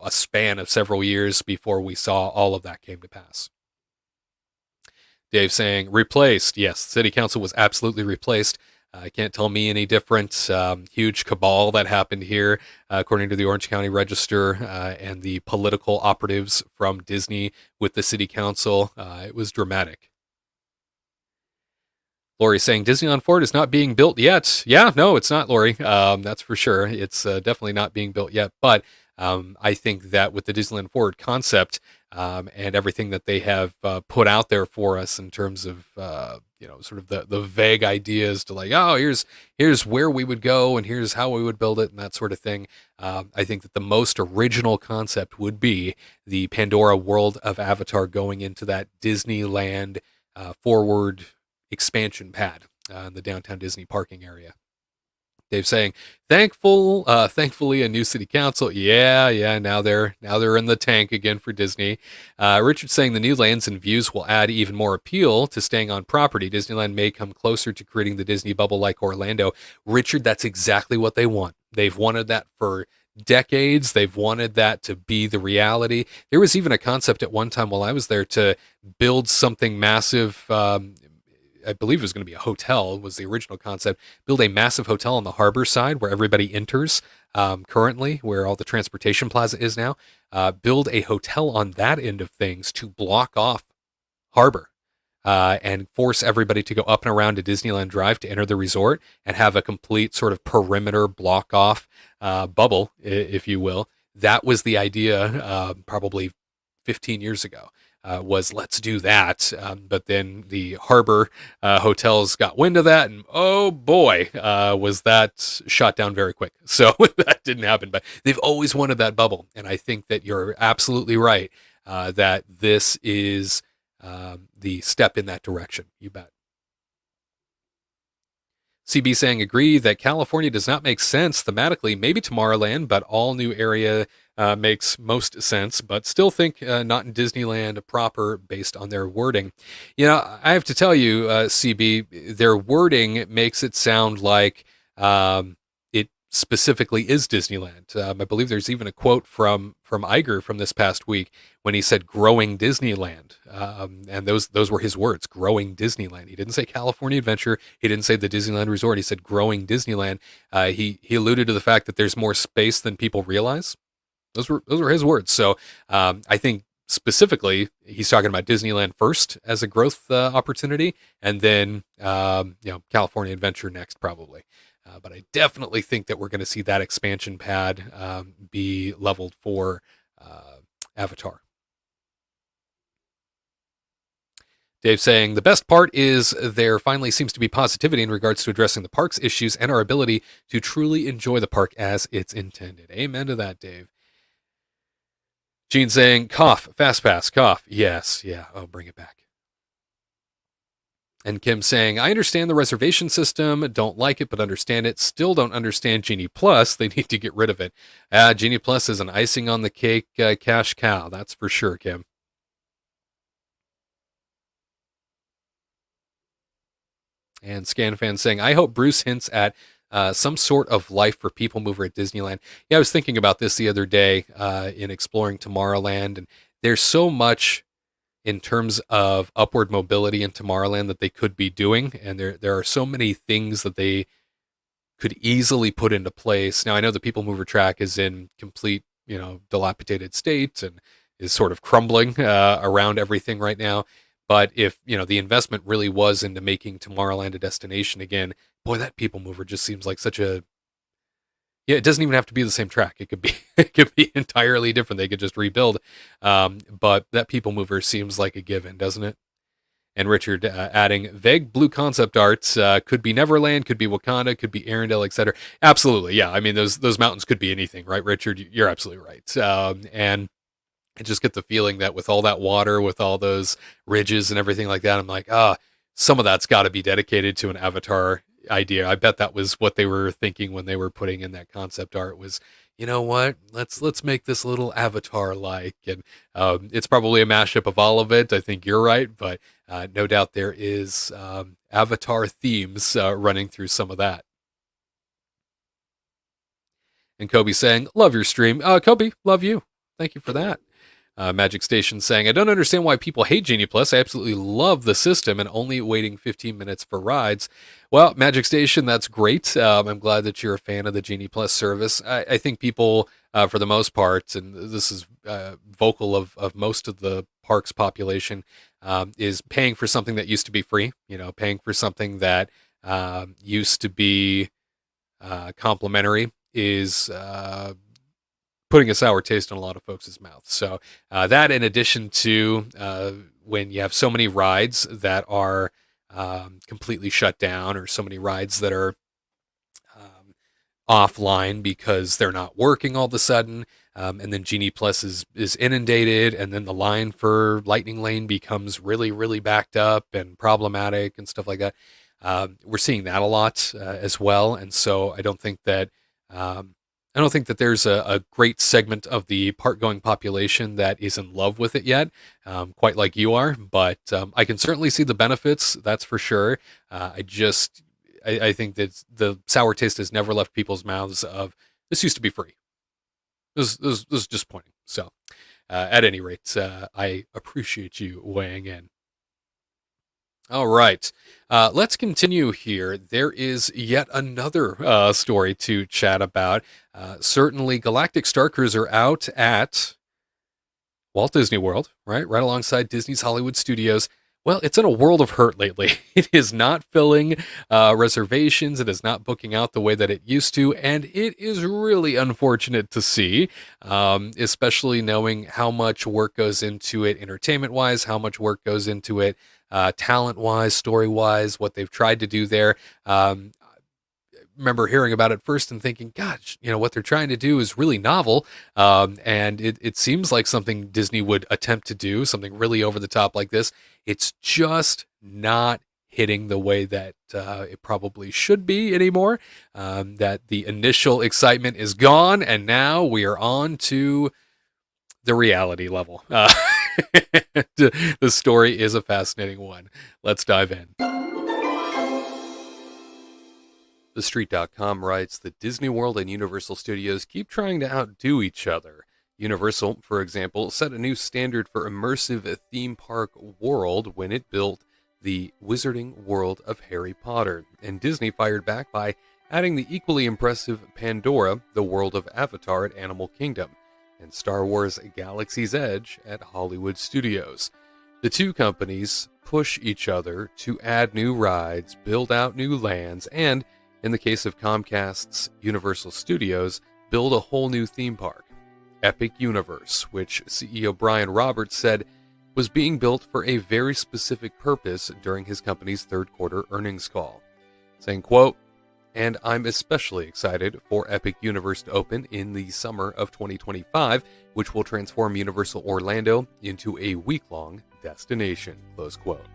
a span of several years before we saw all of that came to pass. Dave saying replaced. Yes, City Council was absolutely replaced. Can't tell me any different. Huge cabal that happened here, according to the Orange County Register and the political operatives from Disney with the city council. It was dramatic. Lori saying Disneyland Ford is not being built yet. Yeah, no, it's not, Lori. That's for sure. It's definitely not being built yet. But I think that with the Disneyland Ford concept and everything that they have put out there for us in terms of sort of the vague ideas to like, oh, here's where we would go and here's how we would build it and that sort of thing. I think that the most original concept would be the Pandora world of Avatar going into that Disneyland forward expansion pad in the downtown Disney parking area. Dave saying, thankfully a new city council. Yeah. Now they're in the tank again for Disney. Richard saying the new lands and views will add even more appeal to staying on property. Disneyland may come closer to creating the Disney bubble like Orlando. Richard, that's exactly what they want. They've wanted that for decades. They've wanted that to be the reality. There was even a concept at one time while I was there to build something massive. I believe it was going to be a hotel, was the original concept. Build a massive hotel on the harbor side where everybody enters currently, where all the transportation plaza is now. Build a hotel on that end of things to block off harbor and force everybody to go up and around to Disneyland Drive to enter the resort and have a complete sort of perimeter block off bubble, if you will. That was the idea probably 15 years ago. Was let's do that. But then the harbor hotels got wind of that, and oh boy, was that shot down very quick. So that didn't happen. But they've always wanted that bubble. And I think that you're absolutely right that this is the step in that direction. You bet. CB saying, agree that California does not make sense thematically. Maybe Tomorrowland, but all new area makes most sense, but still think not in Disneyland proper based on their wording. You know, I have to tell you, CB, their wording makes it sound like it specifically is Disneyland. I believe there's even a quote from Iger from this past week when he said growing Disneyland. And those were his words, growing Disneyland. He didn't say California Adventure. He didn't say the Disneyland Resort. He said growing Disneyland. He alluded to the fact that there's more space than people realize. Those were his words. So I think specifically he's talking about Disneyland first as a growth opportunity, and then California Adventure next probably. But I definitely think that we're going to see that expansion pad be leveled for Avatar. Dave saying, the best part is there finally seems to be positivity in regards to addressing the park's issues and our ability to truly enjoy the park as it's intended. Amen to that, Dave. Gene saying, cough, fast pass, cough. Yes, yeah, oh, bring it back. And Kim saying, I understand the reservation system, don't like it, but understand it. Still don't understand Genie Plus. They need to get rid of it. Genie Plus is an icing on the cake cash cow. That's for sure, Kim. And ScanFan saying, I hope Bruce hints at some sort of life for People Mover at Disneyland. Yeah, I was thinking about this the other day in exploring Tomorrowland, and there's so much in terms of upward mobility in Tomorrowland that they could be doing, and there are so many things that they could easily put into place. Now, I know the People Mover track is in complete, dilapidated state and is sort of crumbling around everything right now. But if, the investment really was into making Tomorrowland a destination again, boy, that People Mover just seems like such a... Yeah, it doesn't even have to be the same track. It could be entirely different. They could just rebuild. But that People Mover seems like a given, doesn't it? And Richard adding, vague blue concept arts could be Neverland, could be Wakanda, could be Arendelle, etc. Absolutely, yeah. I mean, those mountains could be anything, right, Richard? You're absolutely right. And I just get the feeling that with all that water, with all those ridges and everything like that, I'm like, some of that's got to be dedicated to an Avatar idea. I bet that was what they were thinking when they were putting in that concept art was, you know what, let's make this little Avatar-like. And it's probably a mashup of all of it. I think you're right, but no doubt there is Avatar themes running through some of that. And Kobe saying, love your stream. Kobe, love you. Thank you for that. Magic Station saying, I don't understand why people hate Genie Plus. I absolutely love the system and only waiting 15 minutes for rides. Well, Magic Station, that's great. I'm glad that you're a fan of the Genie Plus service. I think people, for the most part, and this is vocal of most of the park's population, is paying for something that used to be free, paying for something that used to be complimentary is putting a sour taste in a lot of folks' mouths. So that, in addition to when you have so many rides that are completely shut down, or so many rides that are offline because they're not working all of a sudden, and then Genie Plus is inundated, and then the line for Lightning Lane becomes really, really backed up and problematic and stuff like that. We're seeing that a lot as well, and so I don't think that there's a great segment of the park-going population that is in love with it yet, quite like you are. But I can certainly see the benefits, that's for sure. I think that the sour taste has never left people's mouths of, this used to be free. This is disappointing. So at any rate, I appreciate you weighing in. All right, let's continue here. There is yet another story to chat about. Certainly, Galactic Starcruiser out at Walt Disney World, right alongside Disney's Hollywood Studios. Well, it's in a world of hurt lately. It is not filling reservations. It is not booking out the way that it used to, and it is really unfortunate to see, especially knowing how much work goes into it entertainment-wise, how much work goes into it talent-wise, story-wise, what they've tried to do there. Remember hearing about it first and thinking, gosh, what they're trying to do is really novel, and it seems like something Disney would attempt to do, something really over the top like this. It's just not hitting the way that it probably should be anymore. That the initial excitement is gone, and now we are on to the reality level. The story is a fascinating one. Let's dive in. TheStreet.com writes that Disney World and Universal Studios keep trying to outdo each other. Universal, for example, set a new standard for immersive theme park world when it built the Wizarding World of Harry Potter, and Disney fired back by adding the equally impressive Pandora, the world of Avatar at Animal Kingdom, and Star Wars Galaxy's Edge at Hollywood Studios. The two companies push each other to add new rides, build out new lands, and, in the case of Comcast's Universal Studios, build a whole new theme park, Epic Universe, which CEO Brian Roberts said was being built for a very specific purpose during his company's third quarter earnings call, saying, quote, "And I'm especially excited for Epic Universe to open in the summer of 2025, which will transform Universal Orlando into a week-long destination," close quote.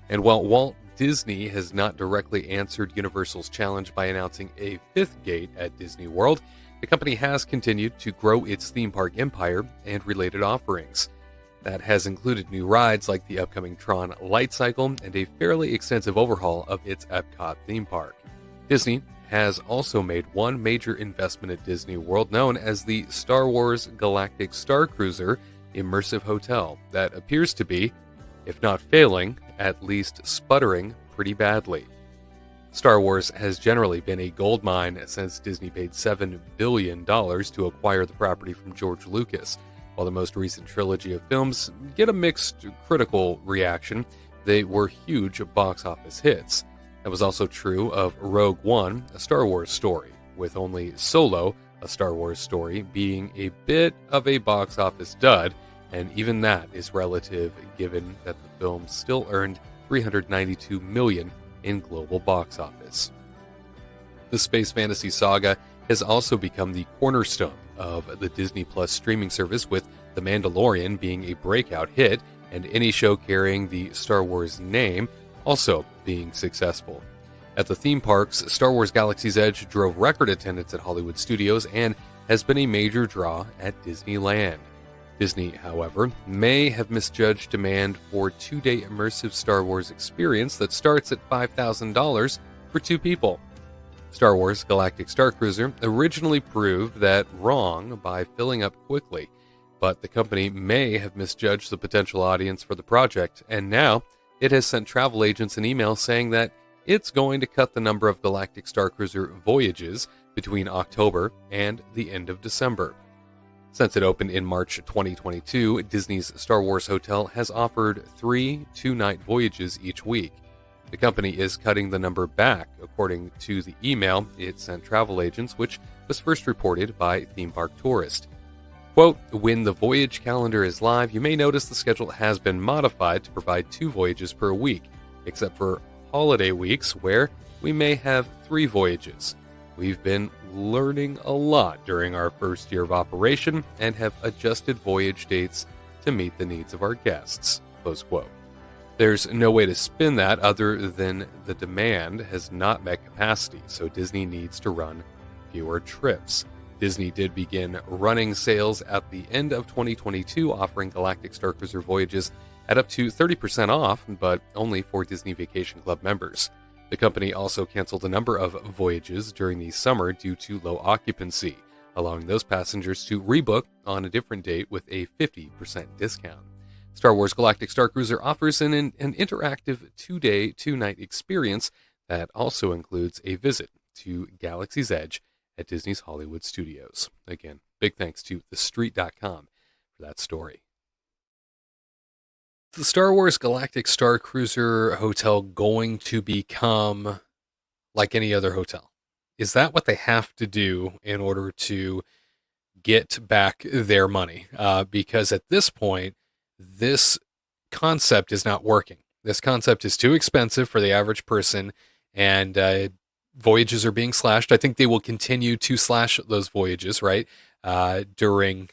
And while Walt Disney has not directly answered Universal's challenge by announcing a fifth gate at Disney World, the company has continued to grow its theme park empire and related offerings. That has included new rides like the upcoming Tron Light Cycle and a fairly extensive overhaul of its Epcot theme park. Disney has also made one major investment at Disney World known as the Star Wars Galactic Starcruiser immersive hotel that appears to be, if not failing, at least sputtering pretty badly. Star Wars has generally been a goldmine since Disney paid $7 billion to acquire the property from George Lucas. While the most recent trilogy of films get a mixed critical reaction, they were huge box office hits. That was also true of Rogue One, a Star Wars story, with only Solo, a Star Wars story, being a bit of a box office dud, and even that is relative given that the film still earned $392 million in global box office. The space fantasy saga has also become the cornerstone of the Disney Plus streaming service, with The Mandalorian being a breakout hit and any show carrying the Star Wars name also being successful. At the theme parks, Star Wars Galaxy's Edge drove record attendance at Hollywood Studios and has been a major draw at Disneyland. Disney, however, may have misjudged demand for a two-day immersive Star Wars experience that starts at $5,000 for two people. Star Wars Galactic Starcruiser originally proved that wrong by filling up quickly. but the company may have misjudged the potential audience for the project, and now it has sent travel agents an email saying that it's going to cut the number of Galactic Starcruiser voyages between October and the end of December. Since it opened in March 2022, Disney's Star Wars Hotel has offered 3 two-night voyages each week. The company is cutting the number back, according to the email it sent travel agents, which was first reported by Theme Park Tourist. Quote, when the voyage calendar is live, you may notice the schedule has been modified to provide 2 voyages per week, except for holiday weeks where we may have 3 voyages. We've been learning a lot during our first year of operation and have adjusted voyage dates to meet the needs of our guests. Close quote. There's no way to spin that other than the demand has not met capacity, so Disney needs to run fewer trips. Disney did begin running sales at the end of 2022, offering Galactic Starcruiser voyages at up to 30% off, but only for Disney Vacation Club members. The company also canceled a number of voyages during the summer due to low occupancy, allowing those passengers to rebook on a different date with a 50% discount. Star Wars Galactic Starcruiser offers an interactive 2-day, 2-night experience that also includes a visit to Galaxy's Edge at Disney's Hollywood Studios. Again, big thanks to TheStreet.com for that story. The Star Wars Galactic Starcruiser hotel going to become like any other hotel? Is that what they have to do in order to get back their money? Because at this point, this concept is not working. This concept is too expensive for the average person, and voyages are being slashed. I think they will continue to slash those voyages, right, during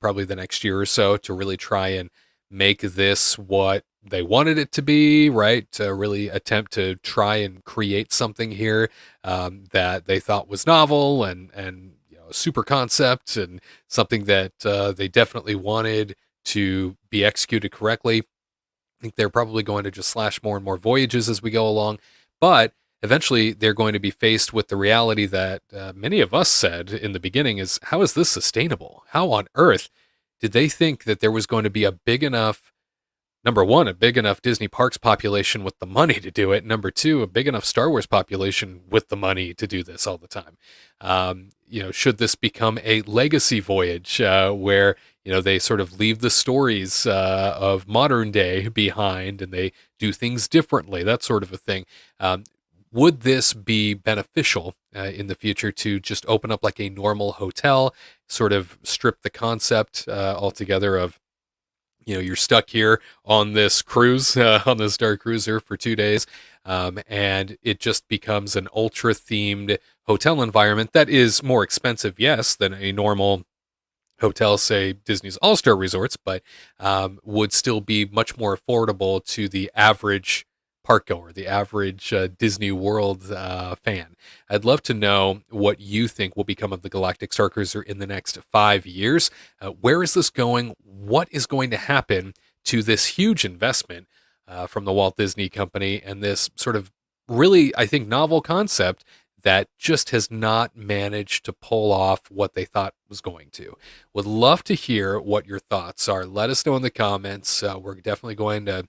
probably the next year or so to really try and make this what they wanted it to be, right? To really attempt to try and create something here that they thought was novel and you know, a super concept and something that they definitely wanted to be executed correctly. I think they're probably going to just slash more and more voyages as we go along, but eventually they're going to be faced with the reality that many of us said in the beginning is, how is this sustainable? How on earth did they think that there was going to be a big enough, number one, a big enough Disney parks population with the money to do it. Number two, a big enough Star Wars population with the money to do this all the time. You know, should this become a legacy voyage where, you know, they sort of leave the stories of modern day behind and they do things differently, that sort of a thing. Would this be beneficial in the future to just open up like a normal hotel, sort of strip the concept altogether of, you know, you're stuck here on this cruise, on the Starcruiser for 2 days, and it just becomes an ultra-themed hotel environment that is more expensive, yes, than a normal hotel, say Disney's All-Star Resorts, but would still be much more affordable to the average park goer, the average Disney World fan. I'd love to know what you think will become of the Galactic Starcruiser in the next 5 years. Where is this going? What is going to happen to this huge investment from the Walt Disney Company and this sort of really, I think, novel concept that just has not managed to pull off what they thought was going to? Would love to hear what your thoughts are. Let us know in the comments. We're definitely going to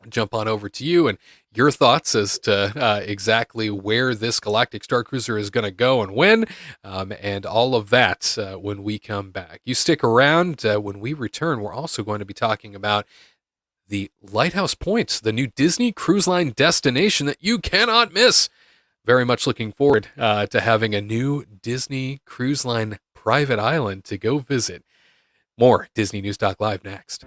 jump on over to you and your thoughts as to exactly where this Galactic Starcruiser is going to go and when, and all of that when we come back. You stick around. When we return, we're also going to be talking about the Lighthouse Point, the new Disney Cruise Line destination that you cannot miss. Very much looking forward to having a new Disney Cruise Line private island to go visit. More Disney News Talk Live next.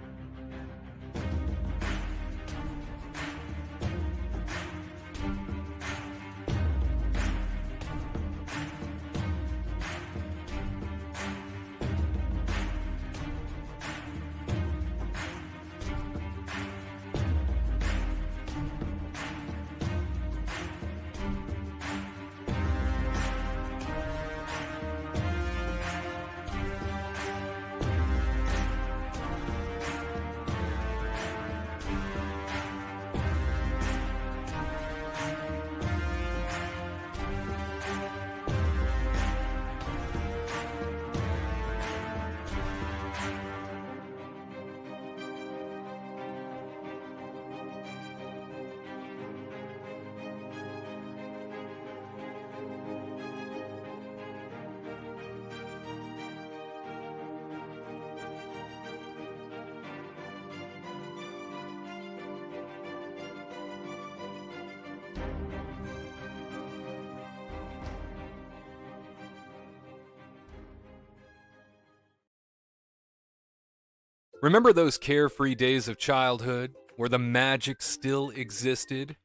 Remember those carefree days of childhood where the magic still existed?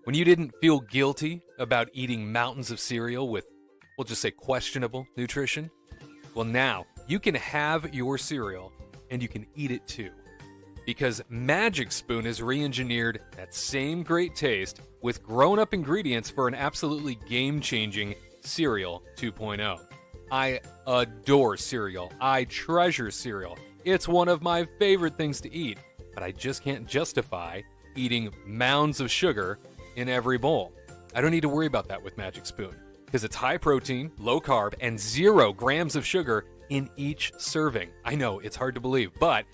When you didn't feel guilty about eating mountains of cereal with, we'll just say, questionable nutrition? Well, now you can have your cereal and you can eat it too. Because Magic Spoon has re-engineered that same great taste with grown-up ingredients for an absolutely game-changing Cereal 2.0. I adore cereal. I treasure cereal. It's one of my favorite things to eat, but I just can't justify eating mounds of sugar in every bowl. I don't need to worry about that with Magic Spoon because it's high protein, low carb, and 0 grams of sugar in each serving. I know, it's hard to believe, but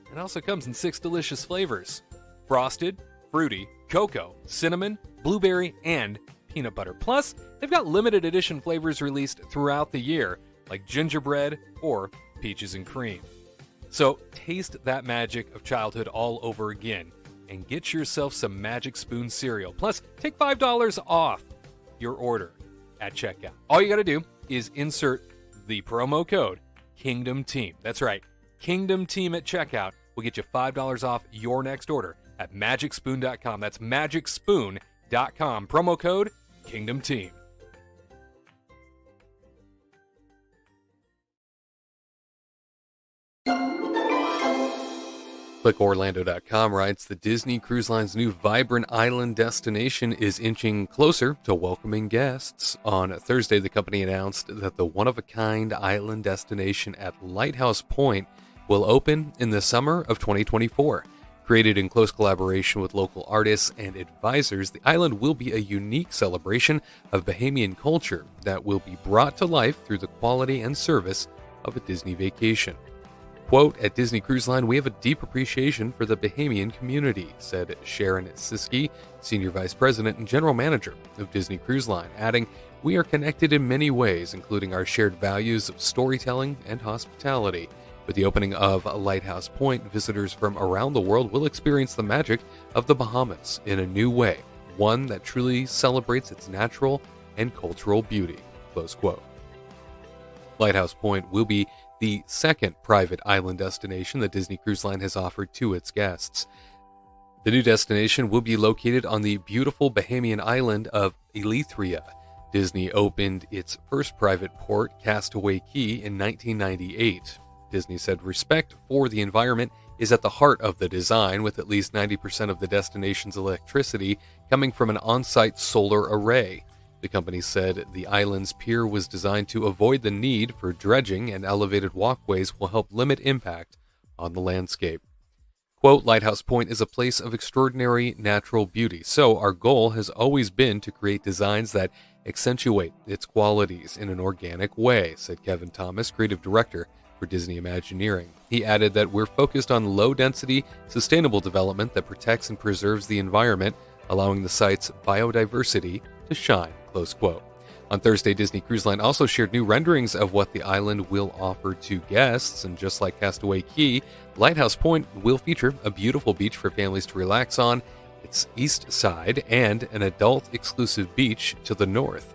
it also comes in 6 delicious flavors: frosted, fruity, cocoa, cinnamon, blueberry, and peanut butter. Plus, they've got limited edition flavors released throughout the year, like gingerbread or peaches and cream. So taste that magic of childhood all over again and get yourself some Magic Spoon cereal. Plus, take $5 off your order at checkout. All you got to do is insert the promo code Kingdom Team. That's right, Kingdom Team at checkout will get you $5 off your next order at magicspoon.com. That's magicspoon.com. Promo code Kingdom Team. ClickOrlando.com writes, the Disney Cruise Line's new vibrant island destination is inching closer to welcoming guests. On Thursday, the company announced that the one-of-a-kind island destination at Lighthouse Point will open in the summer of 2024. Created in close collaboration with local artists and advisors, the island will be a unique celebration of Bahamian culture that will be brought to life through the quality and service of a Disney vacation. Quote, at Disney Cruise Line, we have a deep appreciation for the Bahamian community, said Sharon Siskey, Senior Vice President and General Manager of Disney Cruise Line, adding, we are connected in many ways, including our shared values of storytelling and hospitality. With the opening of Lighthouse Point, visitors from around the world will experience the magic of the Bahamas in a new way, one that truly celebrates its natural and cultural beauty. Close quote. Lighthouse Point will be the second private island destination that Disney Cruise Line has offered to its guests. The new destination will be located on the beautiful Bahamian island of Eleutheria. Disney opened its first private port, Castaway Cay, in 1998. Disney said respect for the environment is at the heart of the design, with at least 90% of the destination's electricity coming from an on-site solar array. The company said the island's pier was designed to avoid the need for dredging, and elevated walkways will help limit impact on the landscape. Quote, Lighthouse Point is a place of extraordinary natural beauty, so our goal has always been to create designs that accentuate its qualities in an organic way, said Kevin Thomas, creative director for Disney Imagineering. He added that we're focused on low-density, sustainable development that protects and preserves the environment, allowing the site's biodiversity to shine, close quote. On Thursday, Disney Cruise Line also shared new renderings of what the island will offer to guests, and just like Castaway Cay, Lighthouse Point will feature a beautiful beach for families to relax on, its east side, and an adult-exclusive beach to the north.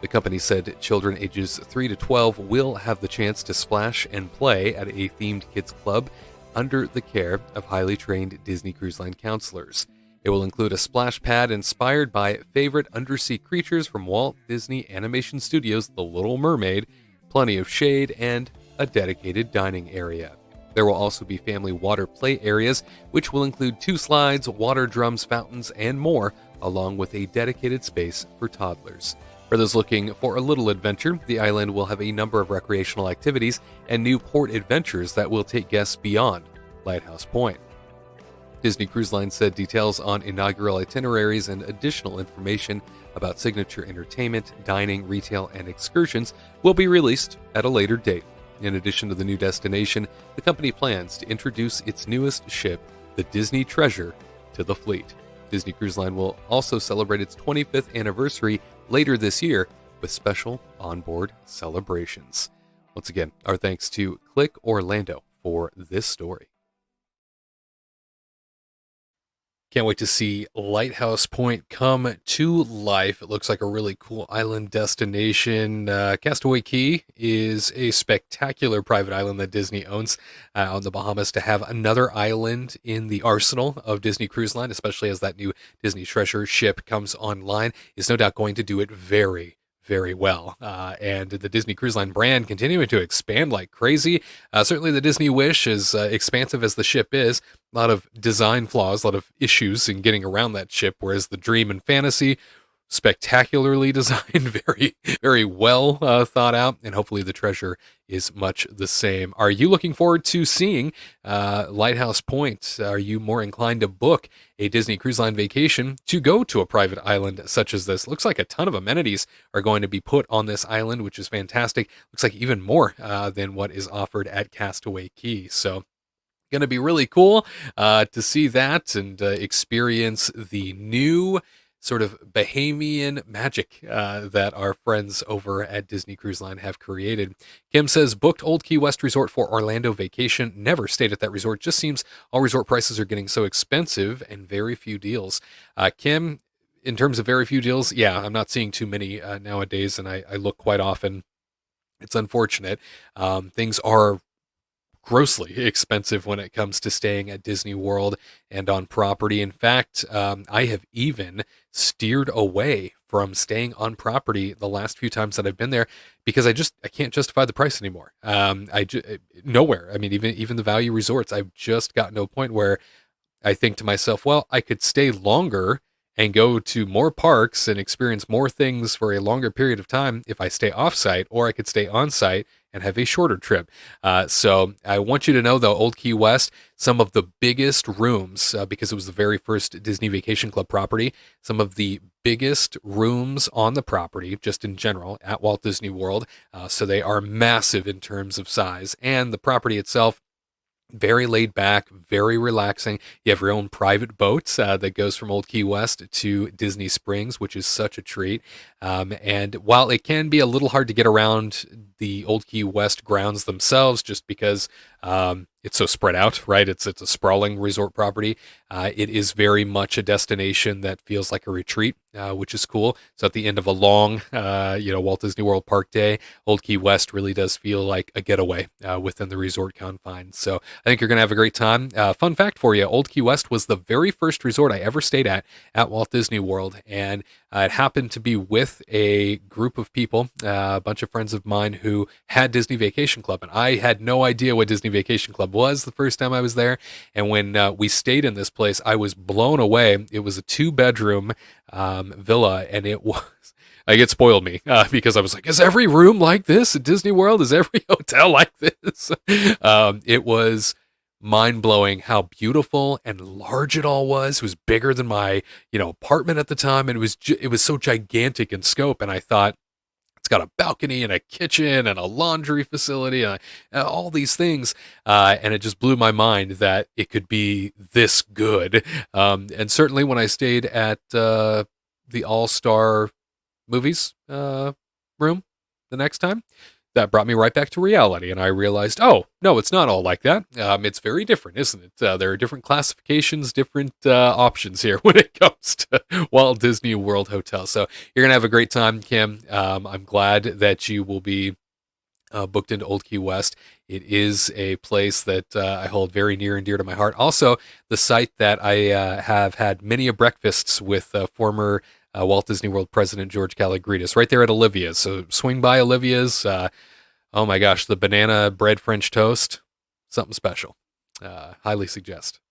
The company said children ages 3 to 12 will have the chance to splash and play at a themed kids club under the care of highly trained Disney Cruise Line counselors. It will include a splash pad inspired by favorite undersea creatures from Walt Disney Animation Studios' The Little Mermaid, plenty of shade, and a dedicated dining area. There will also be family water play areas, which will include 2 slides, water drums, fountains, and more, along with a dedicated space for toddlers. For those looking for a little adventure, the island will have a number of recreational activities and new port adventures that will take guests beyond Lighthouse Point. Disney Cruise Line said details on inaugural itineraries and additional information about signature entertainment, dining, retail, and excursions will be released at a later date. In addition to the new destination, the company plans to introduce its newest ship, the Disney Treasure, to the fleet. Disney Cruise Line will also celebrate its 25th anniversary later this year with special onboard celebrations. Once again, our thanks to Click Orlando for this story. Can't wait to see Lighthouse Point come to life. It looks like a really cool island destination. Castaway Cay is a spectacular private island that Disney owns on the Bahamas. To have another island in the arsenal of Disney Cruise Line, especially as that new Disney Treasure ship comes online, is no doubt going to do it very, very well. And the Disney Cruise Line brand continuing to expand like crazy. Certainly the Disney Wish, as expansive as the ship is, a lot of design flaws, a lot of issues in getting around that ship, whereas the Dream and Fantasy, spectacularly designed, very, very well thought out, and hopefully the Treasure is much the same. Are you looking forward to seeing Lighthouse Point? Are you more inclined to book a Disney Cruise Line vacation to go to a private island such as this? Looks like a ton of amenities are going to be put on this island, which is fantastic. Looks like even more than what is offered at Castaway Cay. So going to be really cool to see that and experience the new sort of Bahamian magic that our friends over at Disney Cruise Line have created. Kim says, booked Old Key West Resort for Orlando vacation. Never stayed at that resort. Just seems all resort prices are getting so expensive and very few deals. Kim, in terms of very few deals, yeah, I'm not seeing too many nowadays, and I look quite often. It's unfortunate. Things are grossly expensive when it comes to staying at Disney World and on property. In fact, I have even steered away from staying on property the last few times that I've been there because I can't justify the price anymore. Nowhere. I mean, even the value resorts, I've just gotten to a point where I think to myself, well, I could stay longer and go to more parks and experience more things for a longer period of time if I stay off-site, or I could stay on-site and have a shorter trip. So I want you to know, though, Old Key West, some of the biggest rooms, because it was the very first Disney Vacation Club property, some of the biggest rooms on the property, just in general, at Walt Disney World. So they are massive in terms of size. And the property itself, very laid back, very relaxing. You have your own private boat that goes from Old Key West to Disney Springs, which is such a treat. And while it can be a little hard to get around the Old Key West grounds themselves, just because it's so spread out, right? It's a sprawling resort property. It is very much a destination that feels like a retreat, which is cool. So at the end of a long, Walt Disney World Park day, Old Key West really does feel like a getaway within the resort confines. So I think you're going to have a great time. Fun fact for you, Old Key West was the very first resort I ever stayed at Walt Disney World. And it happened to be with a group of people, a bunch of friends of mine who had Disney Vacation Club. And I had no idea what Disney Vacation Club was the first time I was there. And when we stayed in this place, I was blown away. It was a 2-bedroom villa, and it was, it spoiled me because I was like, is every room like this at Disney World? Is every hotel like this? It was mind-blowing how beautiful and large it all was. It was bigger than my apartment at the time, and it was so gigantic in scope. And I thought, it's got a balcony and a kitchen and a laundry facility and all these things. And it just blew my mind that it could be this good. And certainly when I stayed at the All-Star Movies room the next time, that brought me right back to reality. And I realized, oh, no, it's not all like that. It's very different, isn't it? There are different classifications, different options here when it comes to Walt Disney World Hotel. So you're going to have a great time, Kim. I'm glad that you will be booked into Old Key West. It is a place that I hold very near and dear to my heart. Also, the site that I have had many a breakfasts with former Walt Disney World President George Kalogridis, right there at Olivia's. So swing by Olivia's. Oh my gosh, the banana bread French toast, something special. Highly suggest.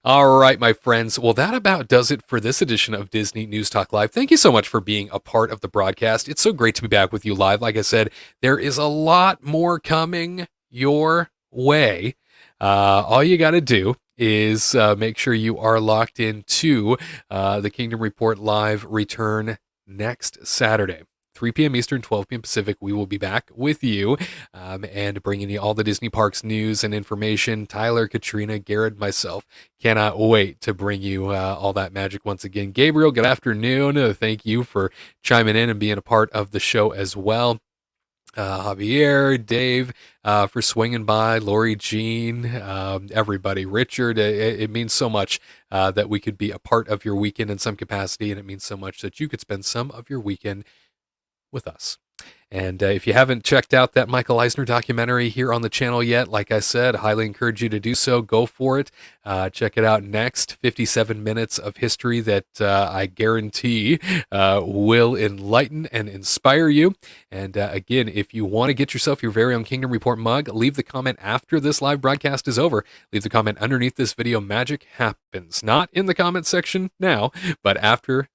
All right, my friends. Well, that about does it for this edition of Disney News Talk Live. Thank you so much for being a part of the broadcast. It's so great to be back with you live. Like I said, there is a lot more coming your way. All you got to do is make sure you are locked into the Kingdom Report Live return next Saturday. 3 p.m. Eastern, 12 p.m. Pacific, we will be back with you and bringing you all the Disney Parks news and information. Tyler, Katrina, Garrett, myself cannot wait to bring you all that magic once again. Gabriel, good afternoon. Thank you for chiming in and being a part of the show as well. Javier, Dave, for swinging by, Lori Jean, everybody, Richard. It means so much that we could be a part of your weekend in some capacity, and it means so much that you could spend some of your weekend with us. And if you haven't checked out that Michael Eisner documentary here on the channel yet, like I said, highly encourage you to do so. Go for it. Check it out next. 57 minutes of history that I guarantee will enlighten and inspire you. And again, if you want to get yourself your very own Kingdom Report mug, leave the comment after this live broadcast is over. Leave the comment underneath this video. Magic happens. Not in the comment section now, but after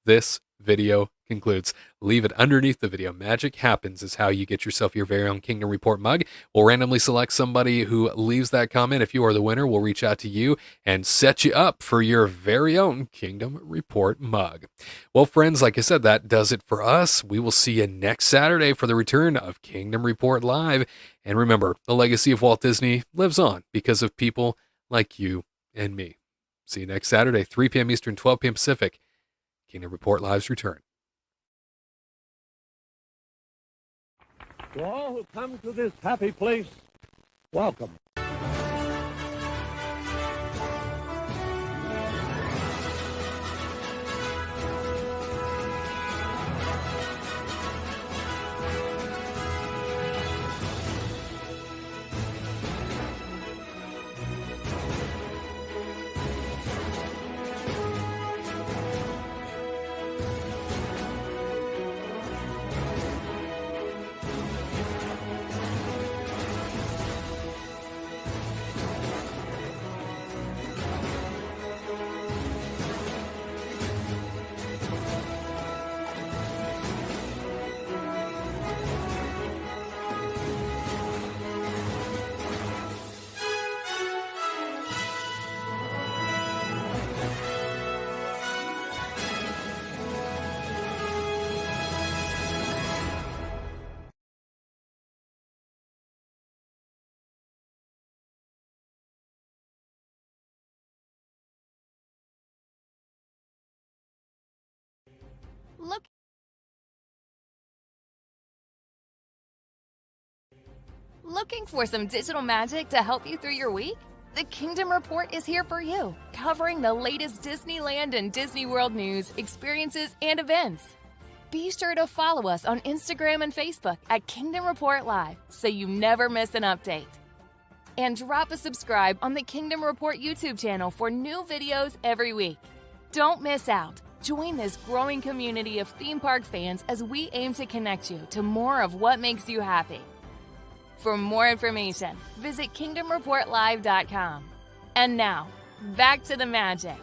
this video concludes. Leave it underneath the video. Magic happens is how you get yourself your very own Kingdom Report mug. We'll randomly select somebody who leaves that comment. If you are the winner, we'll reach out to you and set you up for your very own Kingdom Report mug. Well, friends, like I said, that does it for us. We will see you next Saturday for the return of Kingdom Report Live. And remember, the legacy of Walt Disney lives on because of people like you and me. See you next Saturday, 3 p.m. Eastern, 12 p.m. Pacific. Kingdom Report Live's return. To all who come to this happy place, welcome. Looking for some digital magic to help you through your week? The Kingdom Report is here for you, covering the latest Disneyland and Disney World news, experiences, and events. Be sure to follow us on Instagram and Facebook at Kingdom Report Live so you never miss an update. And drop a subscribe on the Kingdom Report YouTube channel for new videos every week. Don't miss out. Join this growing community of theme park fans as we aim to connect you to more of what makes you happy. For more information, visit KingdomReportLive.com. And now, back to the magic.